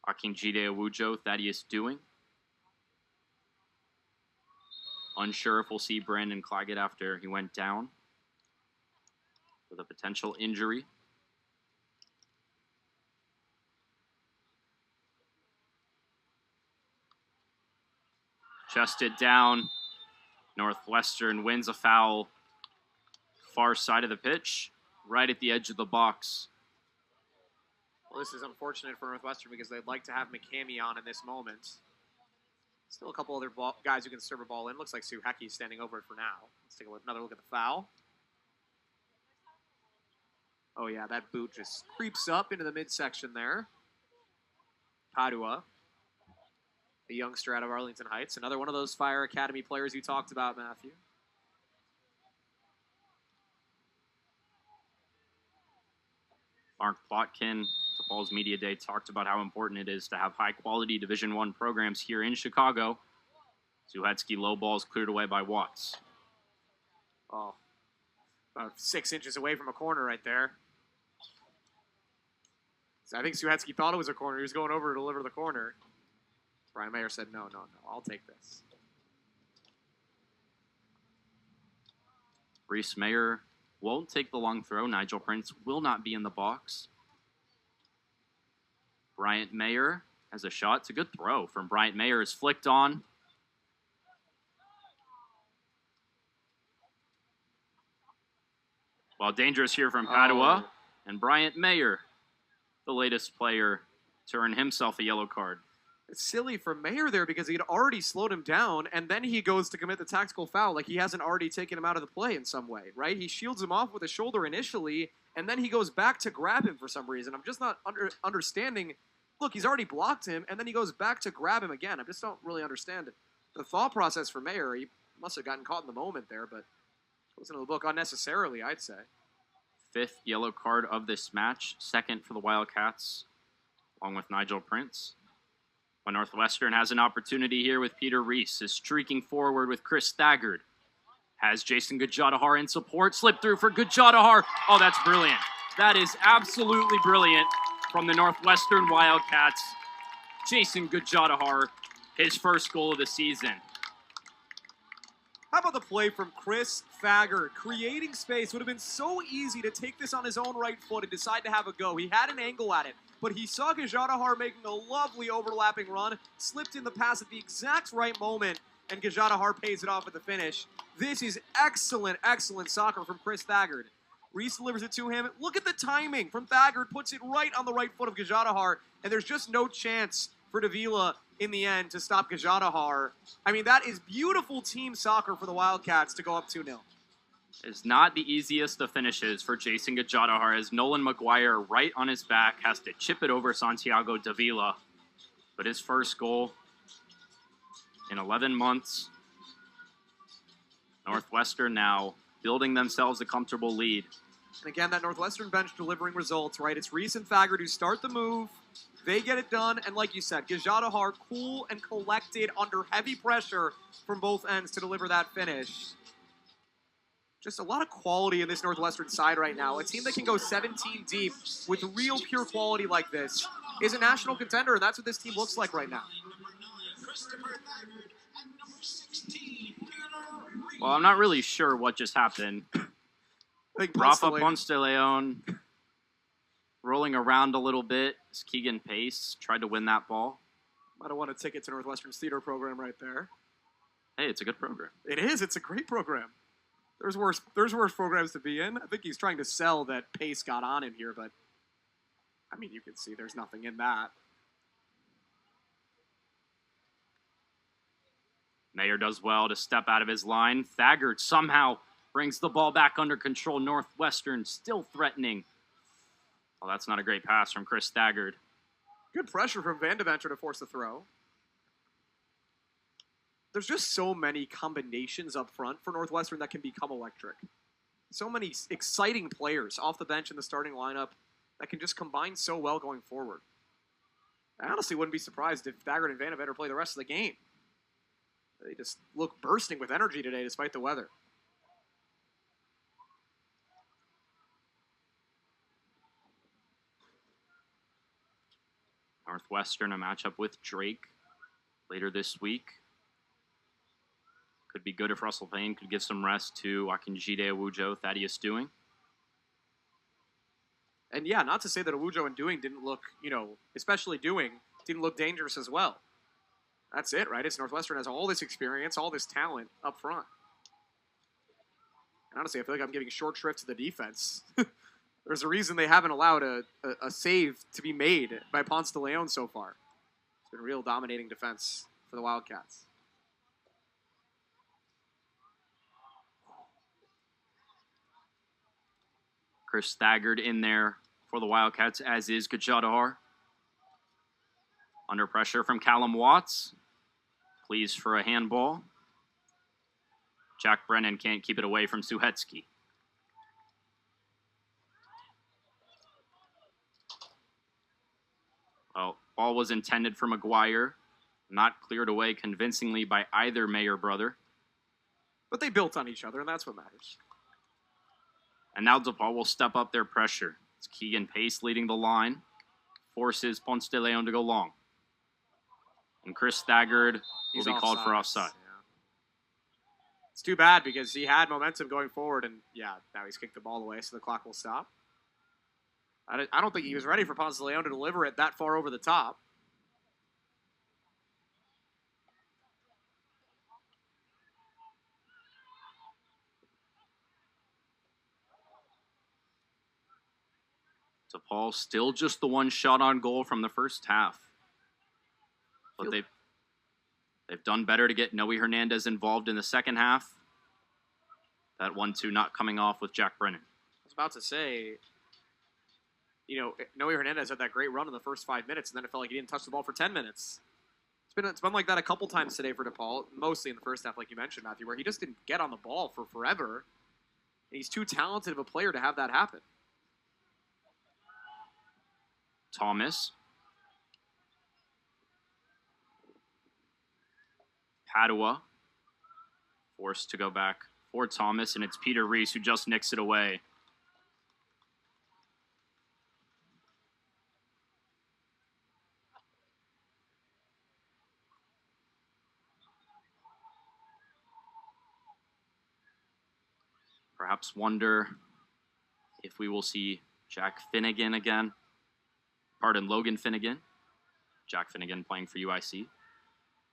Akinjide Awujo, Thaddeus Dewing. Unsure if we'll see Brandon Claggett after he went down with a potential injury. Chested down. Northwestern wins a foul. Far side of the pitch, right at the edge of the box. Well, this is unfortunate for Northwestern because they'd like to have McCamey on in this moment. Still a couple other guys who can serve a ball in. Looks like Suhecki's standing over it for now. Let's take another look at the foul. Oh, yeah, that boot just creeps up into the midsection there. Padua, the youngster out of Arlington Heights. Another one of those Fire Academy players you talked about, Matthew. Mark Plotkin, DePaul's Media Day, talked about how important it is to have high-quality Division I programs here in Chicago. Zuhetsky low balls cleared away by Watts. Oh, about 6 inches away from a corner right there. So I think Zuhetsky thought it was a corner. He was going over to deliver the corner. Brian Mayer said, no, I'll take this. Reese Mayer won't take the long throw. Nigel Prince will not be in the box. Bryant Mayer has a shot. It's a good throw from Bryant Mayer. Is flicked on. Well, dangerous here from Padua. And Bryant Mayer, the latest player to earn himself a yellow card. It's silly for Mayer there because he had already slowed him down, and then he goes to commit the tactical foul like he hasn't already taken him out of the play in some way, right? He shields him off with a shoulder initially, and then he goes back to grab him for some reason. I'm just not understanding. Look, he's already blocked him, and then he goes back to grab him again. I just don't really understand the thought process for Mayer. He must have gotten caught in the moment there, but listen to the book unnecessarily, I'd say. Fifth yellow card of this match, second for the Wildcats, along with Nigel Prince. When Northwestern has an opportunity here with Peter Reese, is streaking forward with Chris Staggard. Has Jason Gajadhar in support, slip through for Gajadhar. Oh, that's brilliant. That is absolutely brilliant from the Northwestern Wildcats. Jason Gajadhar, his first goal of the season. How about the play from Chris Staggard? Creating space. Would have been so easy to take this on his own right foot and decide to have a go. He had an angle at it, but he saw Gajadhar making a lovely overlapping run, slipped in the pass at the exact right moment, and Gajadhar pays it off at the finish. This is excellent, excellent soccer from Chris Staggard. Reese delivers it to him. Look at the timing from Staggard. Puts it right on the right foot of Gajadhar, and there's just no chance for Davila in the end to stop Gajadhar. I mean, that is beautiful team soccer for the Wildcats to go up 2-0. It's not the easiest of finishes for Jason Gajadhar as Nolan McGuire, right on his back, has to chip it over Santiago Davila. But his first goal in 11 months. Northwestern now building themselves a comfortable lead. And again, that Northwestern bench delivering results, right? It's Reese and Staggard who start the move. They get it done, and like you said, Gajadhar cool and collected under heavy pressure from both ends to deliver that finish. Just a lot of quality in this Northwestern side right now. A team that can go 17 deep with real pure quality like this is a national contender, and that's what this team looks like right now. Well, I'm not really sure what just happened. I think Rafa Ponce de Leon rolling around a little bit. Keegan Pace tried to win that ball. Might have won a ticket to Northwestern's theater program right there. Hey, it's a good program. It is. It's a great program. There's worse programs to be in. I think he's trying to sell that Pace got on him here, but I mean, you can see there's nothing in that. Mayer does well to step out of his line. Thagard somehow brings the ball back under control. Northwestern still threatening. Well, that's not a great pass from Chris Thagard. Good pressure from Vandeventer to force the throw. There's just so many combinations up front for Northwestern that can become electric. So many exciting players off the bench in the starting lineup that can just combine so well going forward. I honestly wouldn't be surprised if Thagard and Vandeventer play the rest of the game. They just look bursting with energy today despite the weather. Northwestern, a matchup with Drake later this week. Could be good if Russell Payne could give some rest to Akinjide Awujo, Thaddeus Dewing. And yeah, not to say that Awujo and Dewing didn't look, especially Dewing, didn't look dangerous as well. That's it, right? It's Northwestern has all this experience, all this talent up front. And honestly, I feel like I'm giving short shrift to the defense. There's a reason they haven't allowed a save to be made by Ponce de Leon so far. It's been real dominating defense for the Wildcats. Chris Thagard in there for the Wildcats, as is Gajadhar. Under pressure from Callum Watts. Pleased for a handball. Jack Brennan can't keep it away from Suhetsky. Well, ball was intended for McGuire. Not cleared away convincingly by either Mayer brother. But they built on each other, and that's what matters. And now DePaul will step up their pressure. It's Keegan Pace leading the line. Forces Ponce de Leon to go long. And Chris Thagard will be called for offside. Yeah. It's too bad because he had momentum going forward, and yeah, now he's kicked the ball away, so the clock will stop. I don't think he was ready for Ponce de Leon to deliver it that far over the top. DePaul still just the one shot on goal from the first half. But they've done better to get Noe Hernandez involved in the second half. That 1-2 not coming off with Jack Brennan. I was about to say, Noe Hernandez had that great run in the first 5 minutes, and then it felt like he didn't touch the ball for 10 minutes. It's been like that a couple times today for DePaul, mostly in the first half, like you mentioned, Matthew, where he just didn't get on the ball for forever. And he's too talented of a player to have that happen. Thomas. Padua. Forced to go back for Thomas, and it's Peter Reese who just nicks it away. Perhaps wonder if we will see Jack Finnegan again. Logan Finnegan. Jack Finnegan playing for UIC.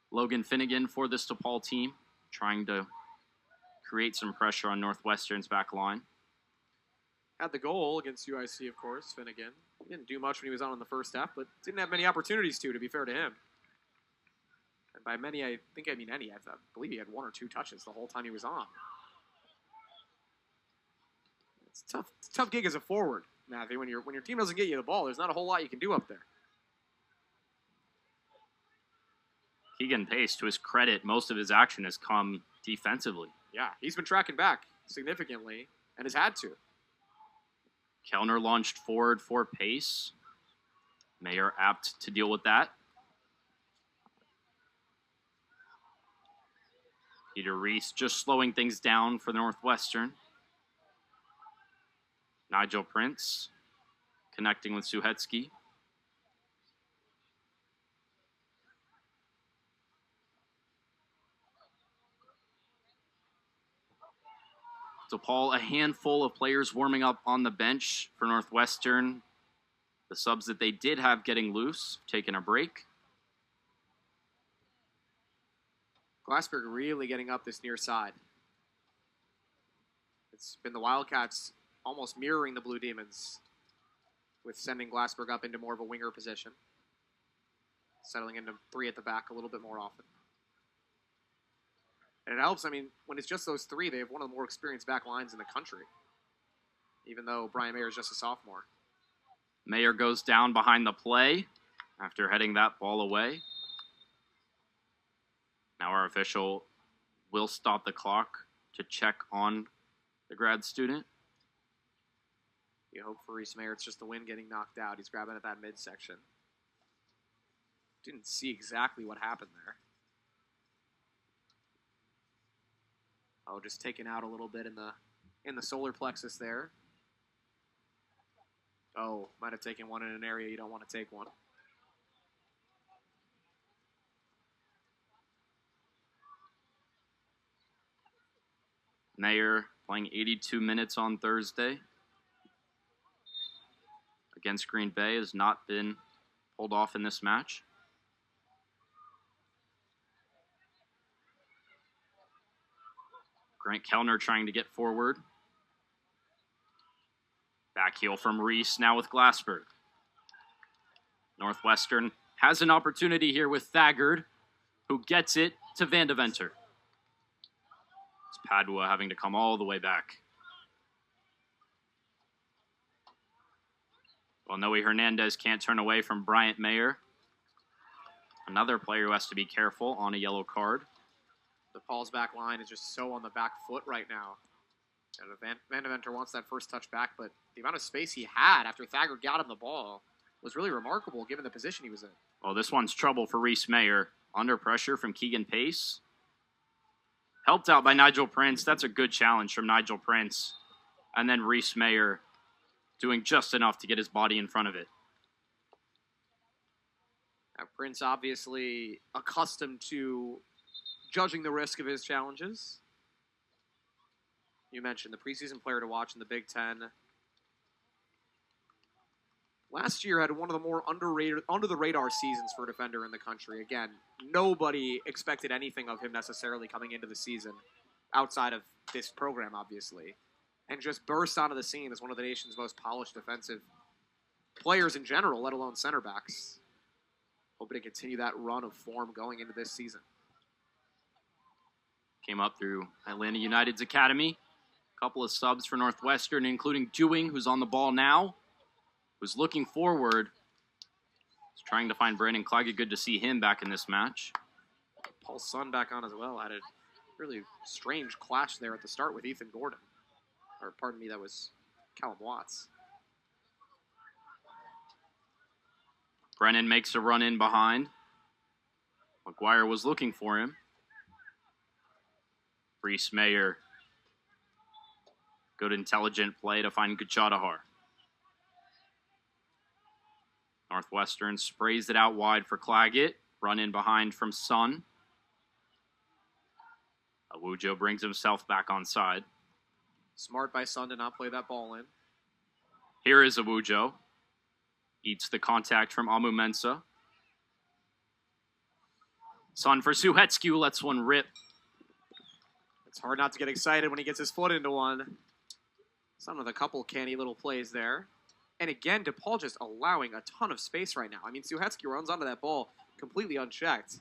Logan Finnegan for this DePaul team, trying to create some pressure on Northwestern's back line. Had the goal against UIC, of course, Finnegan. He didn't do much when he was on in the first half, but didn't have many opportunities to be fair to him. And by many, I think I mean any. I believe he had 1 or 2 touches the whole time he was on. It's a tough gig as a forward, Matthew. When your team doesn't get you the ball, there's not a whole lot you can do up there. Keegan Pace, to his credit, most of his action has come defensively. Yeah, he's been tracking back significantly and has had to. Kellner launched forward for Pace. Mayer apt to deal with that. Peter Reese just slowing things down for Northwestern. Nigel Prince connecting with Suhetsky. DePaul, a handful of players warming up on the bench for Northwestern. The subs that they did have getting loose, taking a break. Glassberg really getting up this near side. It's been the Wildcats almost mirroring the Blue Demons. with sending Glassberg up into more of a winger position, settling into 3 at the back a little bit more often. And it helps, I mean, when it's just those 3, they have one of the more experienced back lines in the country, even though Brian Mayer is just a sophomore. Mayer goes down behind the play after heading that ball away. Now our official will stop the clock to check on the grad student. You hope for Reese Mayer it's just the wind getting knocked out. He's grabbing at that midsection. Didn't see exactly what happened there. Oh, just taken out a little bit in the solar plexus there. Oh, might have taken one in an area you don't want to take one. Mayer playing 82 minutes on Thursday against Green Bay, has not been pulled off in this match. Grant Kellner trying to get forward. Back heel from Reese now with Glassberg. Northwestern has an opportunity here with Thagard, who gets it to Van Deventer. It's Padua having to come all the way back. Well, Noe Hernandez can't turn away from Bryant Mayer. Another player who has to be careful on a yellow card. DePaul's back line is just so on the back foot right now. And Van Deventer wants that first touch back, but the amount of space he had after Thagard got him the ball was really remarkable given the position he was in. Well, this one's trouble for Reese Mayer. Under pressure from Keegan Pace. Helped out by Nigel Prince. That's a good challenge from Nigel Prince. And then Reese Mayer doing just enough to get his body in front of it. Now, Prince obviously accustomed to judging the risk of his challenges. You mentioned the preseason player to watch in the Big Ten. Last year had one of the more underrated, under-the-radar seasons for a defender in the country. Again, nobody expected anything of him necessarily coming into the season outside of this program, obviously. And just burst onto the scene as one of the nation's most polished defensive players in general, let alone center backs. Hoping to continue that run of form going into this season. Came up through Atlanta United's academy. A couple of subs for Northwestern, including Dewing, who's on the ball now, who's looking forward. He's trying to find Brandon Claggett. Good to see him back in this match. Paul's son back on as well. Had a really strange clash there at the start with Ethan Gordon. Or pardon me, that was Callum Watts. Brennan makes a run in behind. McGuire was looking for him. Reese Mayer. Good intelligent play to find Gajadhar. Northwestern sprays it out wide for Claggett. Run in behind from Sun. Awujo brings himself back on side. Smart by Sun to not play that ball in. Here is Awujo. Eats the contact from Amu Mensah. Sun for Suhetsky, lets one rip. It's hard not to get excited when he gets his foot into one. Sun with a couple canny little plays there. And again, DePaul just allowing a ton of space right now. I mean, Suhetsky runs onto that ball completely unchecked.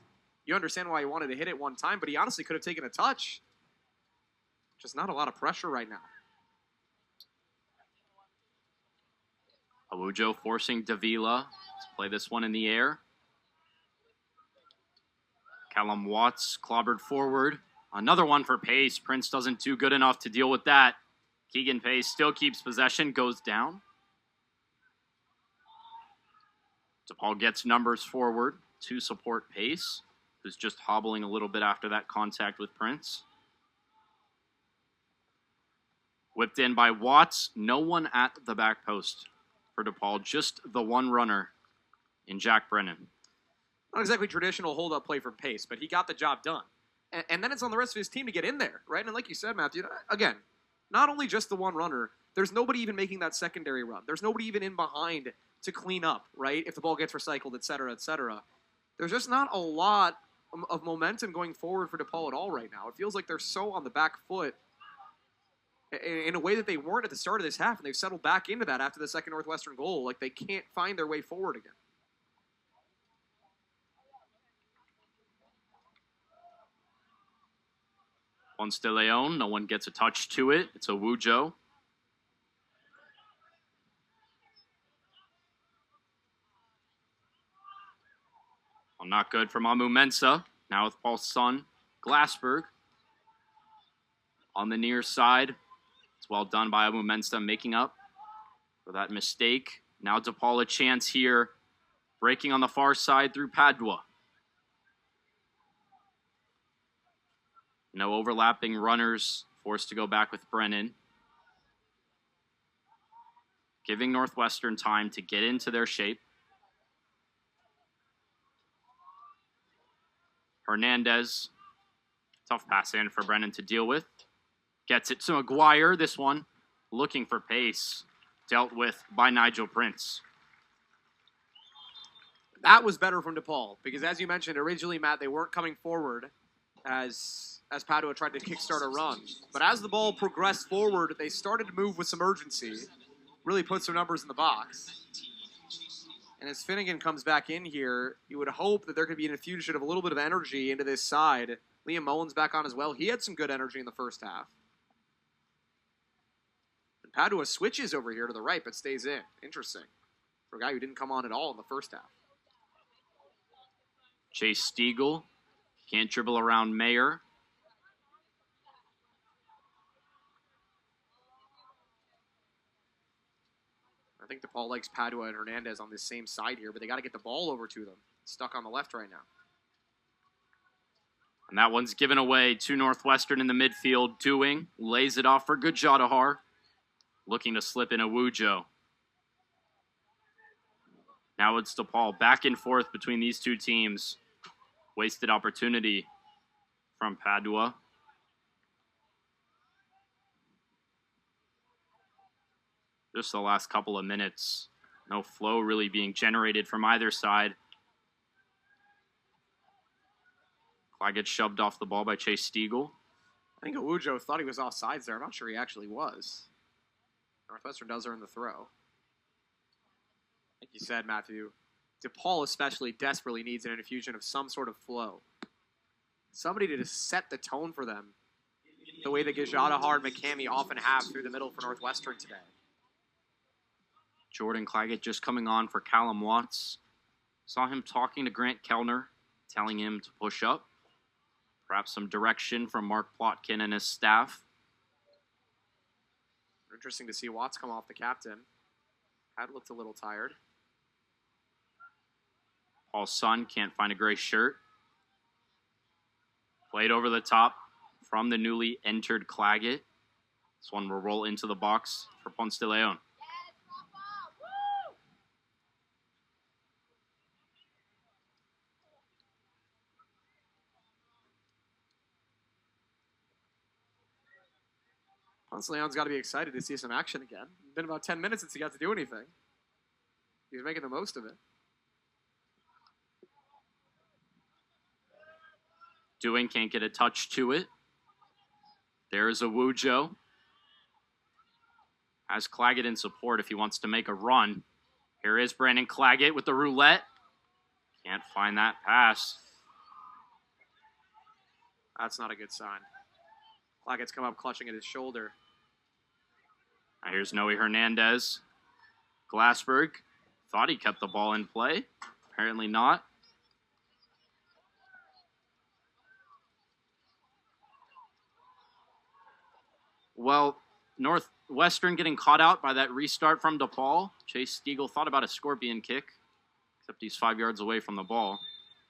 You understand why he wanted to hit it one time, but he honestly could have taken a touch. Just not a lot of pressure right now. Awujo forcing Davila to play this one in the air. Callum Watts clobbered forward. Another one for Pace. Prince doesn't do good enough to deal with that. Keegan Pace still keeps possession, goes down. DePaul gets numbers forward to support Pace, who's just hobbling a little bit after that contact with Prince. Whipped in by Watts. No one at the back post for DePaul. Just the one runner in Jack Brennan. Not exactly traditional hold-up play from Pace, but he got the job done. And then it's on the rest of his team to get in there, right? And like you said, Matthew, again, not only just the one runner, there's nobody even making that secondary run. There's nobody even in behind to clean up, right? If the ball gets recycled, et cetera, et cetera. There's just not a lot of momentum going forward for DePaul at all right now. It feels like they're so on the back foot. in a way that they weren't at the start of this half, and they've settled back into that after the second Northwestern goal. Like, they can't find their way forward again. Ponce de Leon, no one gets a touch to it. It's a Wujo. Well, not good from Amu Mensah. Now with Paul's son, Glassberg. On the near side. It's well done by Amu Mensah, making up for that mistake. Now DePaul a chance here. Breaking on the far side through Padua. No overlapping runners. Forced to go back with Brennan. Giving Northwestern time to get into their shape. Hernandez. Tough pass in for Brennan to deal with. Gets it to McGuire. This one looking for pace. Dealt with by Nigel Prince. That was better from DePaul because, as you mentioned, originally, Matt, they weren't coming forward as Padua tried to kickstart a run. But as the ball progressed forward, they started to move with some urgency, really put some numbers in the box. And as Finnegan comes back in here, you would hope that there could be an infusion of a little bit of energy into this side. Liam Mullins back on as well. He had some good energy in the first half. And Padua switches over here to the right, but stays in. Interesting. For a guy who didn't come on at all in the first half. Chase Stiegel can't dribble around Mayer. I think DePaul likes Padua and Hernandez on this same side here, but they got to get the ball over to them. Stuck on the left right now. And that one's given away to Northwestern in the midfield. Doing lays it off for Gajadhar. Looking to slip in a Wujo. Now it's DePaul back and forth between these two teams. Wasted opportunity from Padua. Just the last couple of minutes. No flow really being generated from either side. Claggett shoved off the ball by Chase Stiegel. I think Awujo thought he was offsides there. I'm not sure he actually was. Northwestern does earn the throw. Like you said, Matthew, DePaul especially desperately needs an infusion of some sort of flow. Somebody to just set the tone for them the way that Gajadhar and McCamey often have through the middle for Northwestern today. Jordan Claggett just coming on for Callum Watts. Saw him talking to Grant Kellner, telling him to push up. Perhaps some direction from Mark Plotkin and his staff. Interesting to see Watts come off the captain. Had looked a little tired. Paul's son can't find a gray shirt. Played over the top from the newly entered Claggett. This one will roll into the box for Ponce de Leon. Ponce de Leon's got to be excited to see some action again. It's been about 10 minutes since he got to do anything. He's making the most of it. Doing can't get a touch to it. There's a Wujo. Has Claggett in support if he wants to make a run. Here is Brandon Claggett with the roulette. Can't find that pass. That's not a good sign. Claggett's come up clutching at his shoulder. Now here's Noe Hernandez. Glassberg thought he kept the ball in play. Apparently not. Well, Northwestern getting caught out by that restart from DePaul. Chase Stiegel thought about a scorpion kick, except he's 5 yards away from the ball.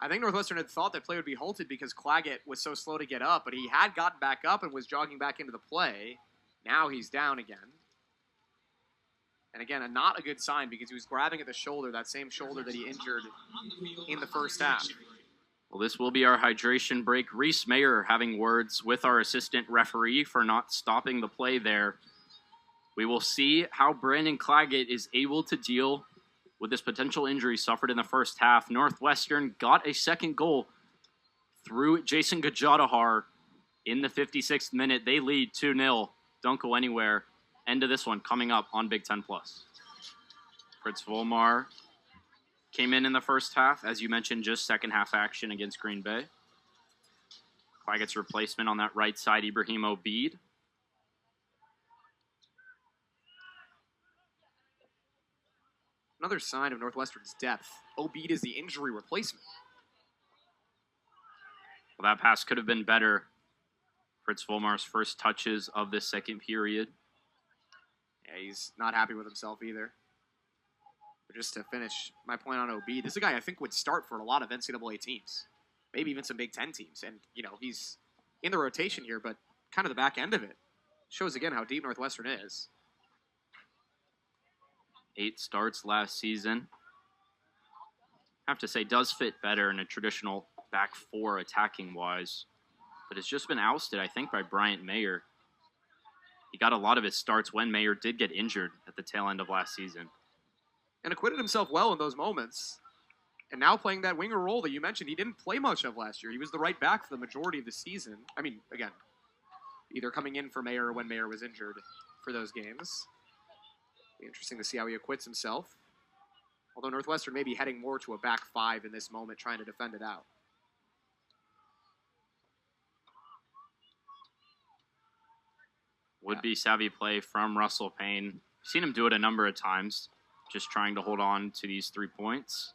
I think Northwestern had thought that play would be halted because Claggett was so slow to get up, but he had gotten back up and was jogging back into the play. Now he's down again. And again, not a good sign because he was grabbing at the shoulder, that same shoulder that he injured in the first half. Well, this will be our hydration break. Reese Mayer having words with our assistant referee for not stopping the play there. We will see how Brandon Claggett is able to deal with this potential injury suffered in the first half. Northwestern got a second goal through Jason Gajadhar in the 56th minute. They lead 2-0 Don't go anywhere. End of this one coming up on Big Ten Plus. Fritz Volmar came in the first half, as you mentioned, just second half action against Green Bay. Claggett's replacement on that right side, Ibrahim Obeid. Another sign of Northwestern's depth. Obeid is the injury replacement. Well, that pass could have been better. Fritz Volmar's first touches of this second period. Yeah, he's not happy with himself either. But just to finish my point on Obeid, this is a guy I think would start for a lot of NCAA teams. Maybe even some Big Ten teams. And, he's in the rotation here, but kind of the back end of it. Shows again how deep Northwestern is. 8 starts last season. I have to say, does fit better in a traditional back four attacking-wise. But it's just been ousted, I think, by Bryant Mayer. He got a lot of his starts when Mayer did get injured at the tail end of last season. And acquitted himself well in those moments. And now playing that winger role that you mentioned, he didn't play much of last year. He was the right back for the majority of the season. I mean, again, either coming in for Mayer or when Mayer was injured for those games. Be interesting to see how he acquits himself. Although Northwestern may be heading more to a back five in this moment, trying to defend it out. Would-be savvy play from Russell Payne. Seen him do it a number of times, just trying to hold on to these 3 points.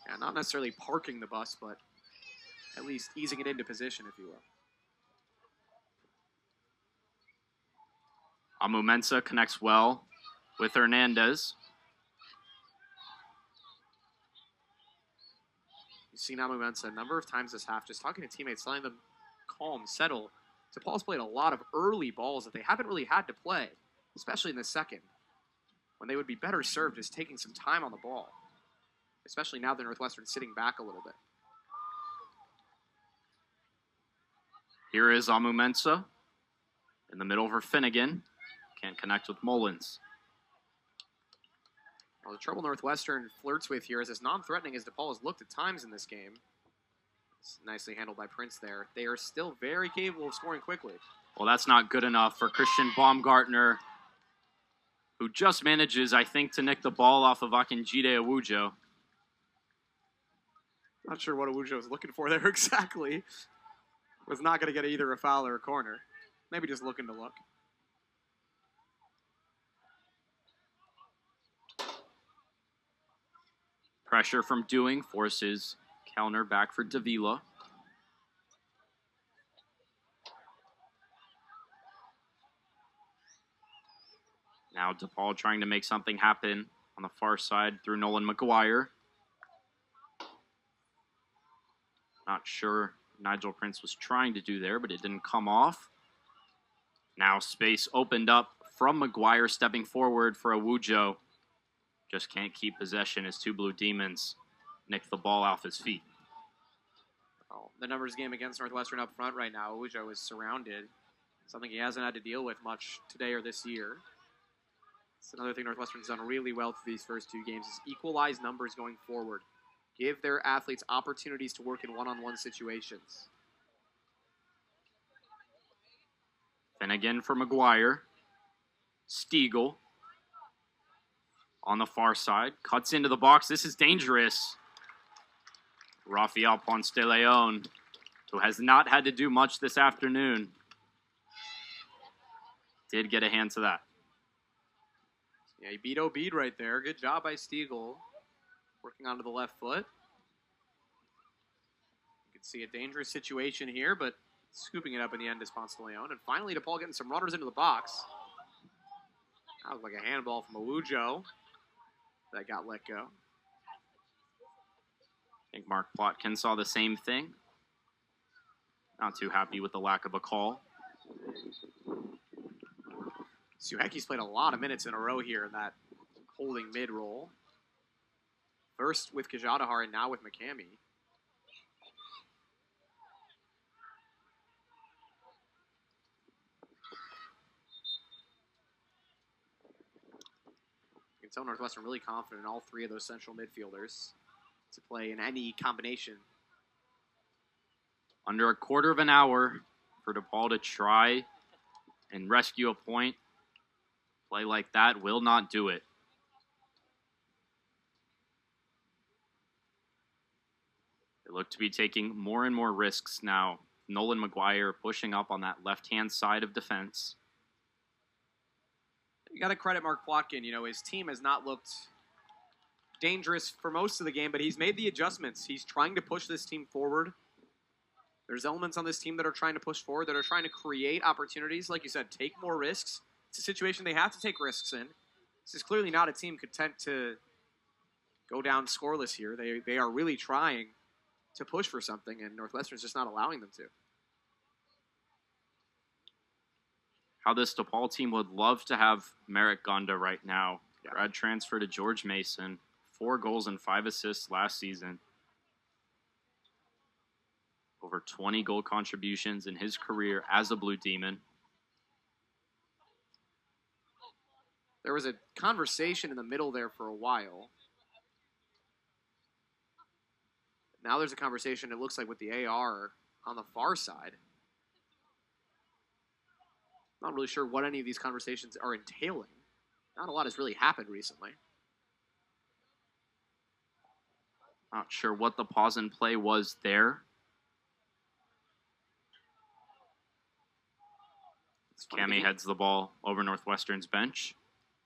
Yeah, not necessarily parking the bus, but at least easing it into position, if you will. Amu Mensah connects well with Hernandez. You've seen Amu Mensah a number of times this half, just talking to teammates, telling them calm, settle. DePaul's played a lot of early balls that they haven't really had to play, especially in the second, when they would be better served just taking some time on the ball, especially now that Northwestern's sitting back a little bit. Here is Amu Mensah in the middle for Finnegan. Can't connect with Mullins. Well, the trouble Northwestern flirts with here is as non-threatening as DePaul has looked at times in this game. It's nicely handled by Prince there. They are still very capable of scoring quickly. Well, that's not good enough for Christian Baumgartner, who just manages, I think, to nick the ball off of Akinjide Awujo. Not sure what Awujo was looking for there exactly. Was not going to get either a foul or a corner. Maybe just looking to look. Pressure from Dewing forces Kellner back for Davila. Now DePaul trying to make something happen on the far side through Nolan McGuire. Not sure Nigel Prince was trying to do there, but it didn't come off. Now space opened up from McGuire stepping forward for Awujo. Just can't keep possession as two Blue Demons nick the ball off his feet. Oh, the numbers game against Northwestern up front right now. Awujo is surrounded. Something he hasn't had to deal with much today or this year. It's another thing Northwestern's done really well through these first two games is equalize numbers going forward. Give their athletes opportunities to work in one-on-one situations. Finnegan for McGuire. Stiegel on the far side. Cuts into the box. This is dangerous. Rafael Ponce de Leon, who has not had to do much this afternoon, did get a hand to that. Yeah, he beat Obeid right there. Good job by Stiegel. Working onto the left foot. You can see a dangerous situation here, but scooping it up in the end is Ponce de Leon. And finally, DePaul getting some runners into the box. That was like a handball from Awujo that got let go. I think Mark Plotkin saw the same thing. Not too happy with the lack of a call. Suheki's played a lot of minutes in a row here in that holding mid role. First with Gajadhar and now with McCamey. You can tell Northwestern really confident in all three of those central midfielders to play in any combination. Under a quarter of an hour for DePaul to try and rescue a point. Play like that will not do it. They look to be taking more and more risks now. Nolan McGuire pushing up on that left-hand side of defense. You got to credit Mark Plotkin. You know, his team has not looked dangerous for most of the game, but he's made the adjustments. He's trying to push this team forward. There's elements on this team that are trying to push forward, that are trying to create opportunities. Like you said, take more risks. It's a situation they have to take risks in. This is clearly not a team content to go down scoreless here. They are really trying to push for something, and Northwestern's just not allowing them to. How this DePaul team would love to have Merrick Gonda right now. Grad transfer to George Mason. 4 goals and 5 assists last season. Over 20 goal contributions in his career as a Blue Demon. There was a conversation in the middle there for a while. Now there's a conversation, it looks like, with the AR on the far side. Not really sure what any of these conversations are entailing. Not a lot has really happened recently. Not sure what the pause and play was there. Cammy heads the ball over Northwestern's bench.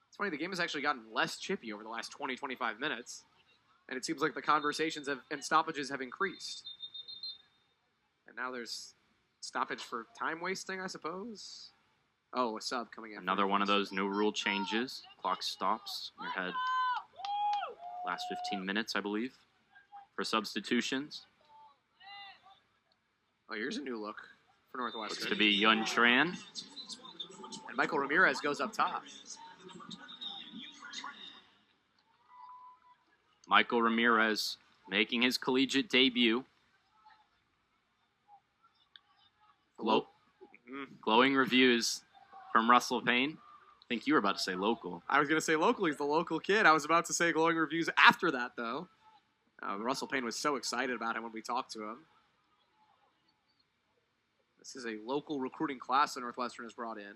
It's funny, the game has actually gotten less chippy over the last 20, 25 minutes. And it seems like the conversations and stoppages have increased. And now there's stoppage for time wasting, I suppose. Oh, a sub coming in. Another one of those new rule changes. Clock stops in your head. Last 15 minutes, I believe, for substitutions. Oh, here's a new look for Northwestern. Looks to be Yun Tran. And Michael Ramirez goes up top. Michael Ramirez making his collegiate debut. Glowing reviews from Russell Payne. I think you were about to say local. I was going to say local. He's the local kid. I was about to say glowing reviews after that, though. Russell Payne was so excited about him when we talked to him. This is a local recruiting class that Northwestern has brought in.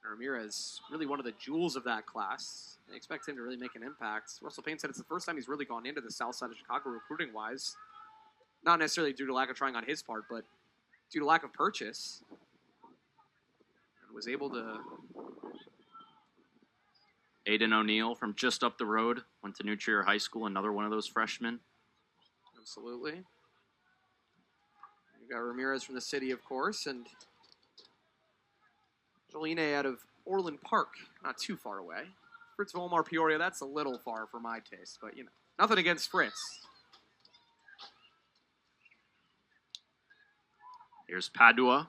Ramirez, really one of the jewels of that class. I expect him to really make an impact. Russell Payne said it's the first time he's really gone into the south side of Chicago recruiting-wise. Not necessarily due to lack of trying on his part, but due to lack of purchase. And was able to... Aiden O'Neill from just up the road. Went to New Trier High School, another one of those freshmen. Absolutely. You got Ramirez from the city, of course, and Jolene out of Orland Park, not too far away. Fritz Volmar Peoria, that's a little far for my taste, but, you know, nothing against Fritz. Here's Padua.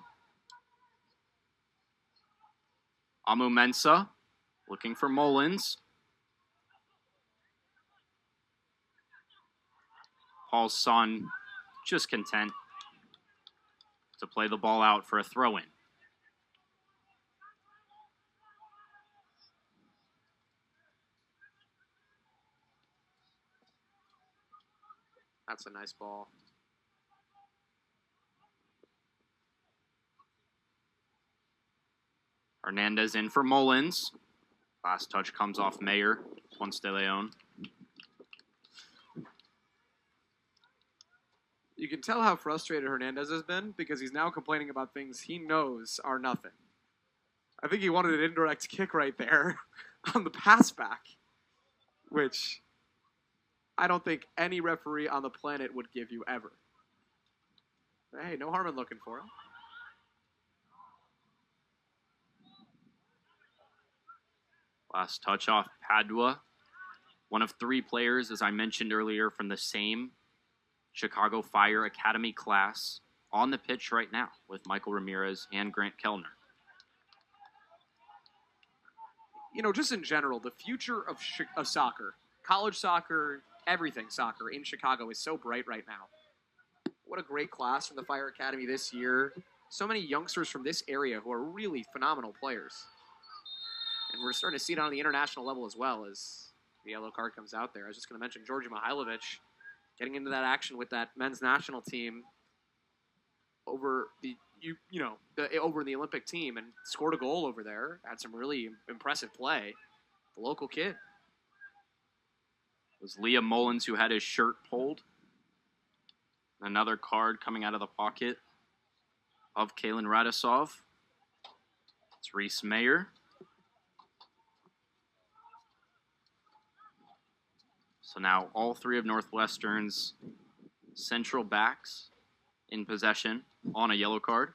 Amu Mensah looking for Mullins. Paul Son just content to play the ball out for a throw-in. That's a nice ball. Hernandez in for Mullins. Last touch comes off Mayer. Ponce de Leon. You can tell how frustrated Hernandez has been because he's now complaining about things he knows are nothing. I think he wanted an indirect kick right there on the pass back, which I don't think any referee on the planet would give you ever. But hey, no harm in looking for him. Last touch off Padua. One of 3 players, as I mentioned earlier, from the same Chicago Fire Academy class on the pitch right now with Michael Ramirez and Grant Kellner. You know, just in general, the future of soccer, college soccer, everything soccer in Chicago is so bright right now. What a great class from the Fire Academy this year. So many youngsters from this area who are really phenomenal players. And we're starting to see it on the international level as well as the yellow card comes out there. I was just going to mention Georgi Mihailovic getting into that action with that men's national team over the over in the Olympic team and scored a goal over there. Had some really impressive play. The local kid. It was Liam Mullins who had his shirt pulled. Another card coming out of the pocket of Kalen Radisov. It's Reese Mayer. So now all three of Northwestern's central backs in possession on a yellow card.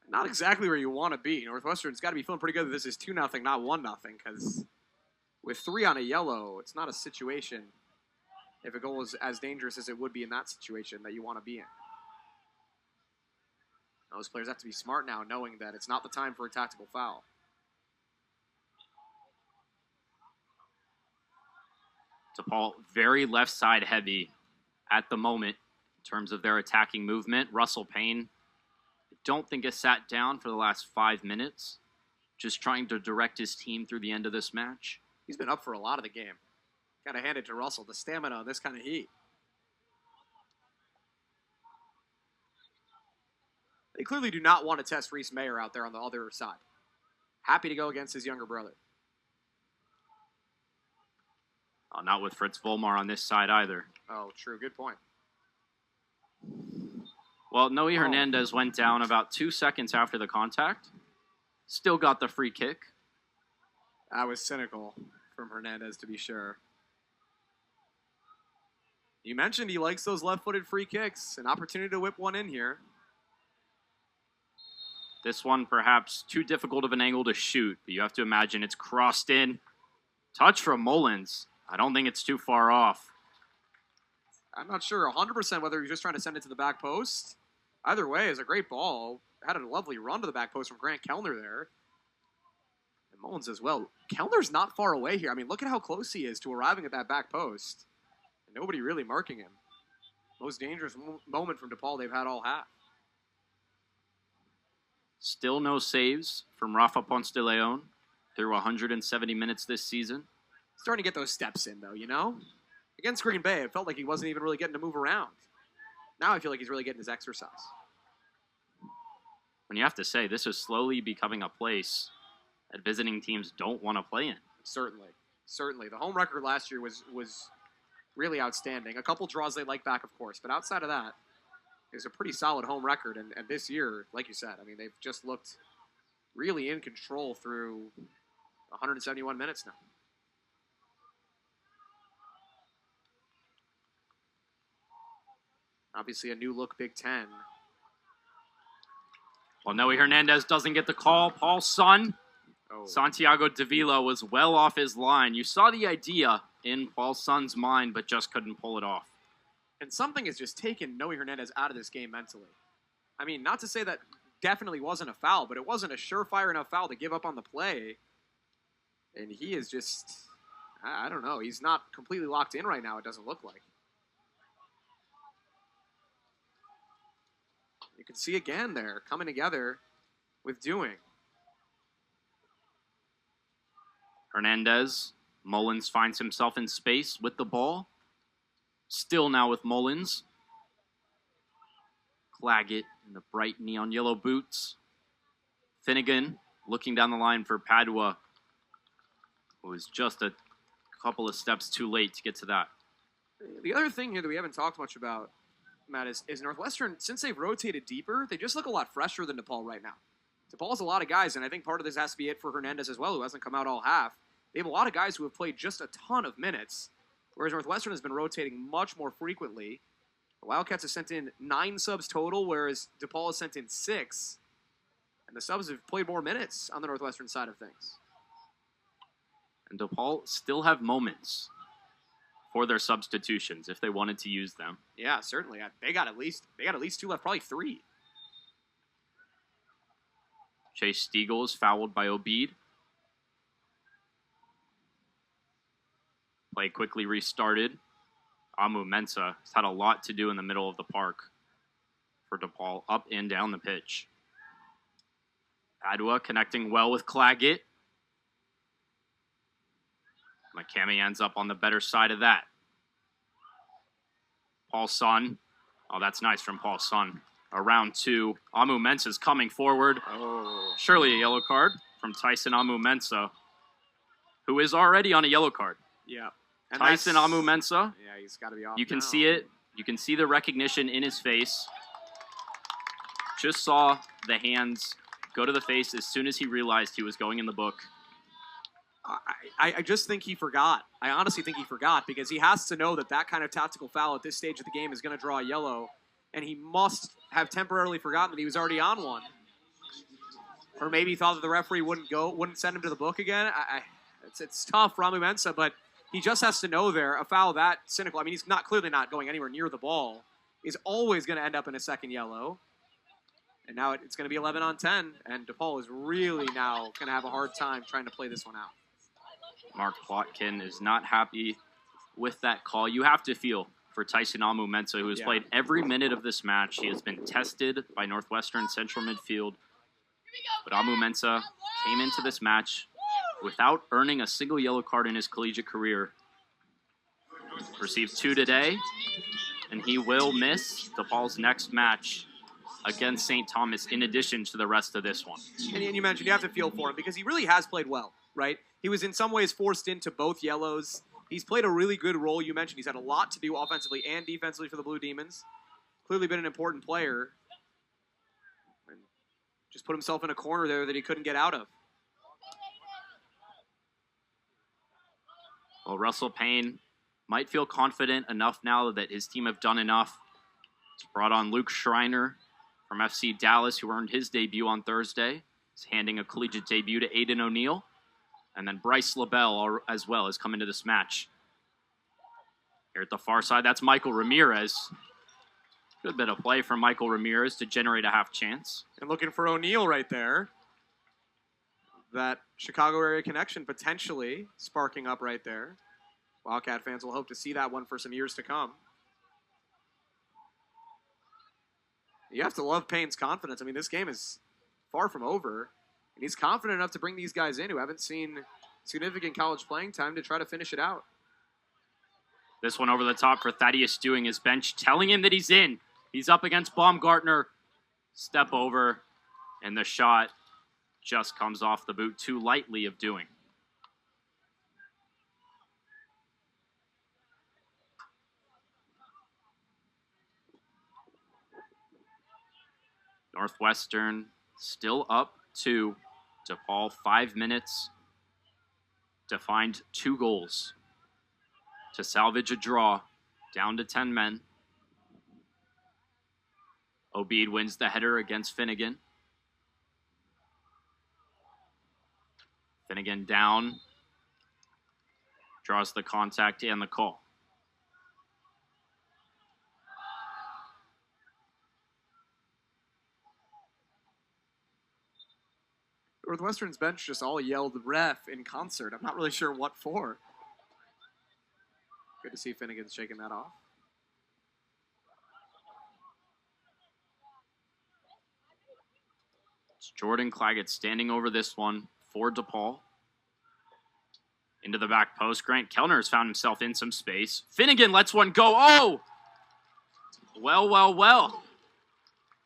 Not exactly where you want to be. Northwestern's got to be feeling pretty good that this is 2-0, not 1-0, because with 3 on a yellow, it's not a situation, if a goal is as dangerous as it would be in that situation, that you want to be in. Those players have to be smart now, knowing that it's not the time for a tactical foul. DePaul very left side heavy at the moment in terms of their attacking movement. Russell Payne, I don't think has sat down for the last 5 minutes, just trying to direct his team through the end of this match. He's been up for a lot of the game. Got to hand it to Russell, the stamina on this kind of heat. They clearly do not want to test Reese Mayer out there on the other side. Happy to go against his younger brother. Oh, not with Fritz Volmar on this side either. Oh, true. Good point. Well, Noe Hernandez went down about 2 seconds after the contact. Still got the free kick. That was cynical from Hernandez, to be sure. You mentioned he likes those left-footed free kicks. An opportunity to whip one in here. This one perhaps too difficult of an angle to shoot, but you have to imagine it's crossed in. Touch from Mullins. I don't think it's too far off. I'm not sure 100% whether he's just trying to send it to the back post. Either way, it's a great ball. Had a lovely run to the back post from Grant Kellner there. And Mullins as well. Kellner's not far away here. I mean, look at how close he is to arriving at that back post. And nobody really marking him. Most dangerous moment from DePaul they've had all half. Still no saves from Rafa Ponce de Leon through 170 minutes this season. Starting to get those steps in, though, you know? Against Green Bay, it felt like he wasn't even really getting to move around. Now I feel like he's really getting his exercise. When you have to say, this is slowly becoming a place that visiting teams don't want to play in. Certainly. Certainly. The home record last year was really outstanding. A couple draws they like back, of course. But outside of that, it's a pretty solid home record. And this year, like you said, I mean, they've just looked really in control through 171 minutes now. Obviously, a new look Big Ten. Well, Noe Hernandez doesn't get the call. Paul's son, Santiago Davila, was well off his line. You saw the idea in Paul's son's mind, but just couldn't pull it off. And something has just taken Noe Hernandez out of this game mentally. I mean, not to say that definitely wasn't a foul, but it wasn't a surefire enough foul to give up on the play. And he is just, I don't know, he's not completely locked in right now, it doesn't look like. You can see again there, coming together with doing. Hernandez, Mullins finds himself in space with the ball. Still now with Mullins. Claggett in the bright neon yellow boots. Finnegan looking down the line for Padua, who was just a couple of steps too late to get to that. The other thing here that we haven't talked much about, Matt, is Northwestern, since they've rotated deeper, they just look a lot fresher than DePaul right now. DePaul's a lot of guys, and I think part of this has to be it for Hernandez as well, who hasn't come out all half. They have a lot of guys who have played just a ton of minutes, whereas Northwestern has been rotating much more frequently. The Wildcats have sent in 9 subs total, whereas DePaul has sent in 6. And the subs have played more minutes on the Northwestern side of things. And DePaul still have moments for their substitutions if they wanted to use them. Yeah, certainly. They got at least 2 left, probably 3. Chase Stiegel is fouled by Obeid. Play quickly restarted. Amu Mensah has had a lot to do in the middle of the park for DePaul, up and down the pitch. Padua connecting well with Claggett. McCamey ends up on the better side of that. Paul's son Oh, that's nice from Paul Sun. Around 2. Amu Mensah's coming forward. Oh. Surely a yellow card from Tyson Amu Mensah, who is already on a yellow card. Yeah. And Tyson Amu Mensah. Yeah, he's got to be off. You can now. see it. You can see the recognition in his face. Just saw the hands go to the face as soon as he realized he was going in the book. I just think he forgot. I honestly think he forgot because he has to know that that kind of tactical foul at this stage of the game is going to draw a yellow, and he must have temporarily forgotten that he was already on one. Or maybe he thought that the referee wouldn't send him to the book again. It's tough for Amu Mensah, but he just has to know there, a foul that cynical. I mean, he's clearly not going anywhere near the ball, is always going to end up in a second yellow. And now it's going to be 11 on 10, and DePaul is really now going to have a hard time trying to play this one out. Mark Plotkin is not happy with that call. You have to feel for Tyson Amu Mensah, who has played every minute of this match. He has been tested by Northwestern central midfield. But Amu Mensah came into this match without earning a single yellow card in his collegiate career. Received 2 today, and he will miss DePaul's next match against St. Thomas in addition to the rest of this one. And you mentioned you have to feel for him because he really has played well, right? He was in some ways forced into both yellows. He's played a really good role. You mentioned he's had a lot to do offensively and defensively for the Blue Demons. Clearly been an important player. And just put himself in a corner there that he couldn't get out of. Well, Russell Payne might feel confident enough now that his team have done enough. He's brought on Luke Schreiner from FC Dallas, who earned his debut on Thursday. He's handing a collegiate debut to Aiden O'Neill. And then Bryce LaBelle as well has come into this match. Here at the far side, that's Michael Ramirez. Good bit of play from Michael Ramirez to generate a half chance. And looking for O'Neill right there. That Chicago area connection potentially sparking up right there. Wildcat fans will hope to see that one for some years to come. You have to love Payne's confidence. I mean, this game is far from over. And he's confident enough to bring these guys in who haven't seen significant college playing time to try to finish it out. This one over the top for Thaddeus Dewing, his bench telling him that he's in. He's up against Baumgartner. Step over, and the shot just comes off the boot too lightly of Dewing. Northwestern still up 2. DePaul 5 minutes to find 2 goals to salvage a draw down to 10 men. Obeid wins the header against Finnegan. Finnegan down, draws the contact and the call. Northwestern's bench just all yelled ref in concert. I'm not really sure what for. Good to see Finnegan's shaking that off. It's Jordan Claggett standing over this one for DePaul. Into the back post. Grant Kellner has found himself in some space. Finnegan lets one go. Oh! Well.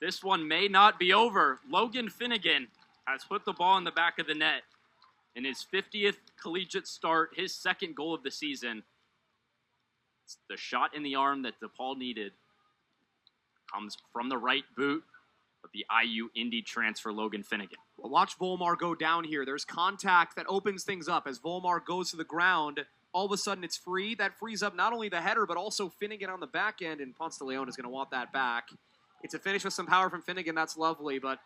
This one may not be over. Logan Finnegan has put the ball in the back of the net in his 50th collegiate start, his second goal of the season. It's the shot in the arm that DePaul needed. Comes from the right boot of the IU Indy transfer, Logan Finnegan. Well, watch Volmar go down here. There's contact that opens things up as Volmar goes to the ground. All of a sudden, it's free. That frees up not only the header, but also Finnegan on the back end, and Ponce de Leon is going to want that back. It's a finish with some power from Finnegan. That's lovely, but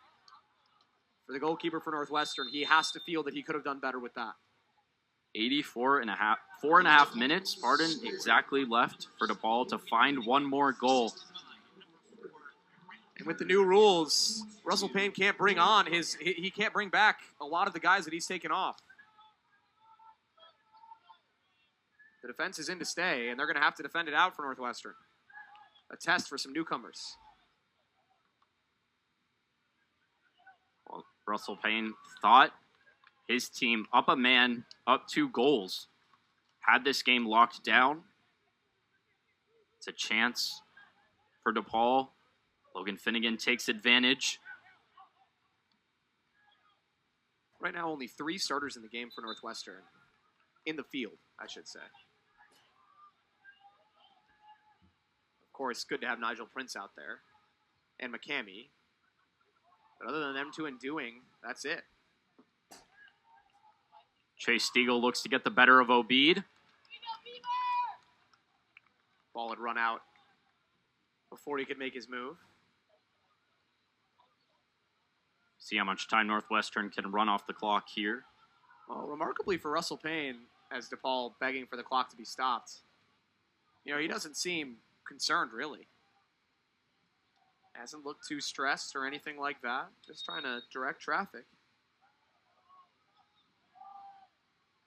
for the goalkeeper for Northwestern, he has to feel that he could have done better with that. 4.5 minutes, exactly left for DePaul to find one more goal. And with the new rules, Russell Payne can't bring on he can't bring back a lot of the guys that he's taken off. The defense is in to stay, and they're going to have to defend it out for Northwestern. A test for some newcomers. Well, Russell Payne thought his team up a man, up 2 goals, had this game locked down. It's a chance for DePaul. Logan Finnegan takes advantage. Right now, only 3 starters in the game for Northwestern. In the field, I should say. Of course, good to have Nigel Prince out there. And McCamey. But other than them two and doing, that's it. Chase Stiegel looks to get the better of Obeid. Ball had run out before he could make his move. See how much time Northwestern can run off the clock here. Well, remarkably for Russell Payne, as DePaul begging for the clock to be stopped. You know, he doesn't seem concerned, really. Hasn't looked too stressed or anything like that. Just trying to direct traffic.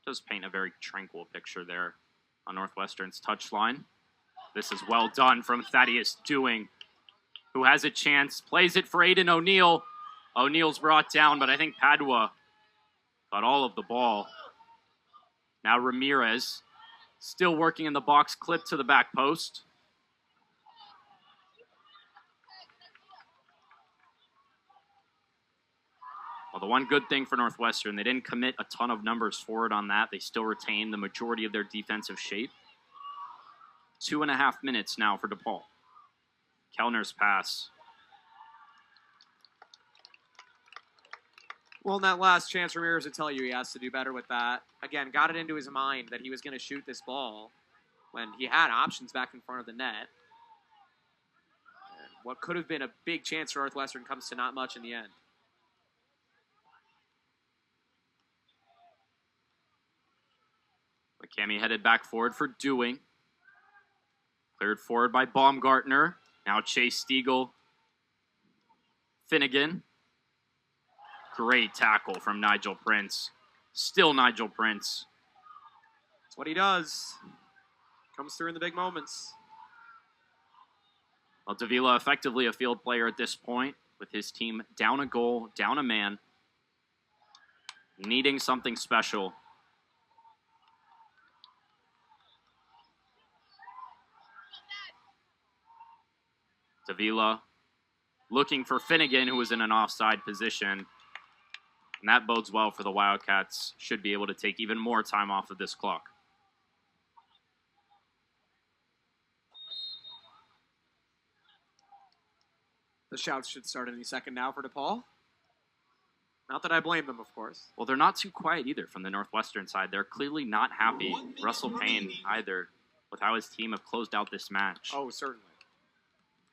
Does paint a very tranquil picture there on Northwestern's touchline. This is well done from Thaddeus Dewing, who has a chance. Plays it for Aiden O'Neal. O'Neal's brought down, but I think Padua got all of the ball. Now Ramirez still working in the box, clipped to the back post. Well, the one good thing for Northwestern, they didn't commit a ton of numbers forward on that. They still retained the majority of their defensive shape. 2.5 minutes now for DePaul. Kellner's pass. Well, in that last chance, Ramirez would tell you he has to do better with that. Again, got it into his mind that he was going to shoot this ball when he had options back in front of the net. And what could have been a big chance for Northwestern comes to not much in the end. McCamey headed back forward for Dewing. Cleared forward by Baumgartner. Now Chase Stiegel. Finnegan. Great tackle from Nigel Prince. Still Nigel Prince. That's what he does. Comes through in the big moments. Well, Davila effectively a field player at this point, with his team down a goal, down a man, needing something special. Davila looking for Finnegan, who was in an offside position. And that bodes well for the Wildcats. Should be able to take even more time off of this clock. The shouts should start any second now for DePaul. Not that I blame them, of course. Well, they're not too quiet either from the Northwestern side. They're clearly not happy. Russell Payne either, with how his team have closed out this match. Oh, certainly.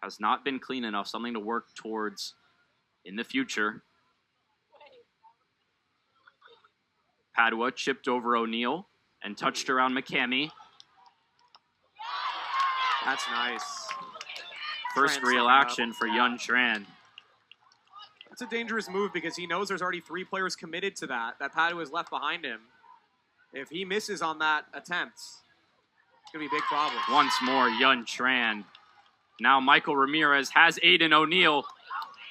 Has not been clean enough. Something to work towards in the future. Padua chipped over O'Neal and touched around McCamey. That's nice. First real action for Yun Tran. That's a dangerous move because he knows there's already 3 players committed to that Padua is left behind him. If he misses on that attempt, it's going to be a big problem. Once more, Yun Tran. Now Michael Ramirez has Aiden O'Neal.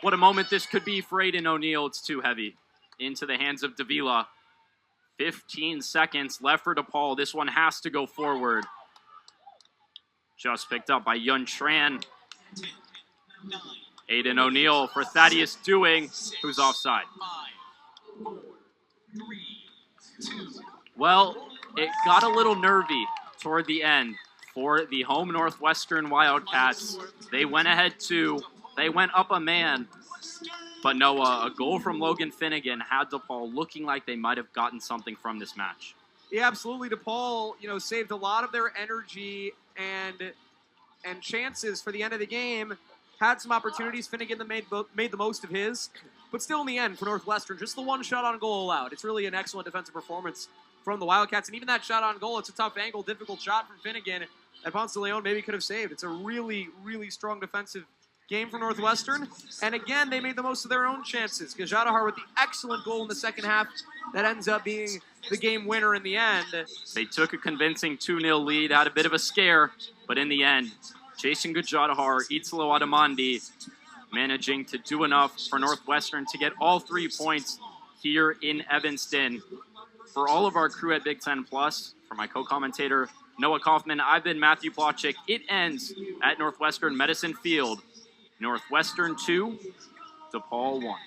What a moment this could be for Aiden O'Neal. It's too heavy. Into the hands of Davila. 15 seconds left for DePaul. This one has to go forward. Just picked up by Yun Tran. 10, 9, Aiden O'Neal for Thaddeus Dewing, who's offside. 5, 4, 3, 2. Well, it got a little nervy toward the end for the home Northwestern Wildcats. They went ahead 2. They went up a man. But no, a goal from Logan Finnegan had DePaul looking like they might have gotten something from this match. Yeah, absolutely. DePaul, saved a lot of their energy and chances for the end of the game. Had some opportunities. Finnegan made the most of his. But still in the end, for Northwestern, just the one shot on goal allowed. It's really an excellent defensive performance from the Wildcats. And even that shot on goal, it's a tough angle, difficult shot from Finnegan that Ponce de Leon maybe could have saved. It's a really, really strong defensive game for Northwestern. And again, they made the most of their own chances. Gajadhar with the excellent goal in the second half that ends up being the game winner in the end. They took a convincing 2-0 lead, had a bit of a scare, but in the end, Jason Gajadhar, Itzlo Adamandi managing to do enough for Northwestern to get all 3 points here in Evanston. For all of our crew at Big Ten Plus, for my co-commentator Noah Kaufman, I've been Matthew Plotchick. It ends at Northwestern Medicine Field. Northwestern 2, DePaul 1.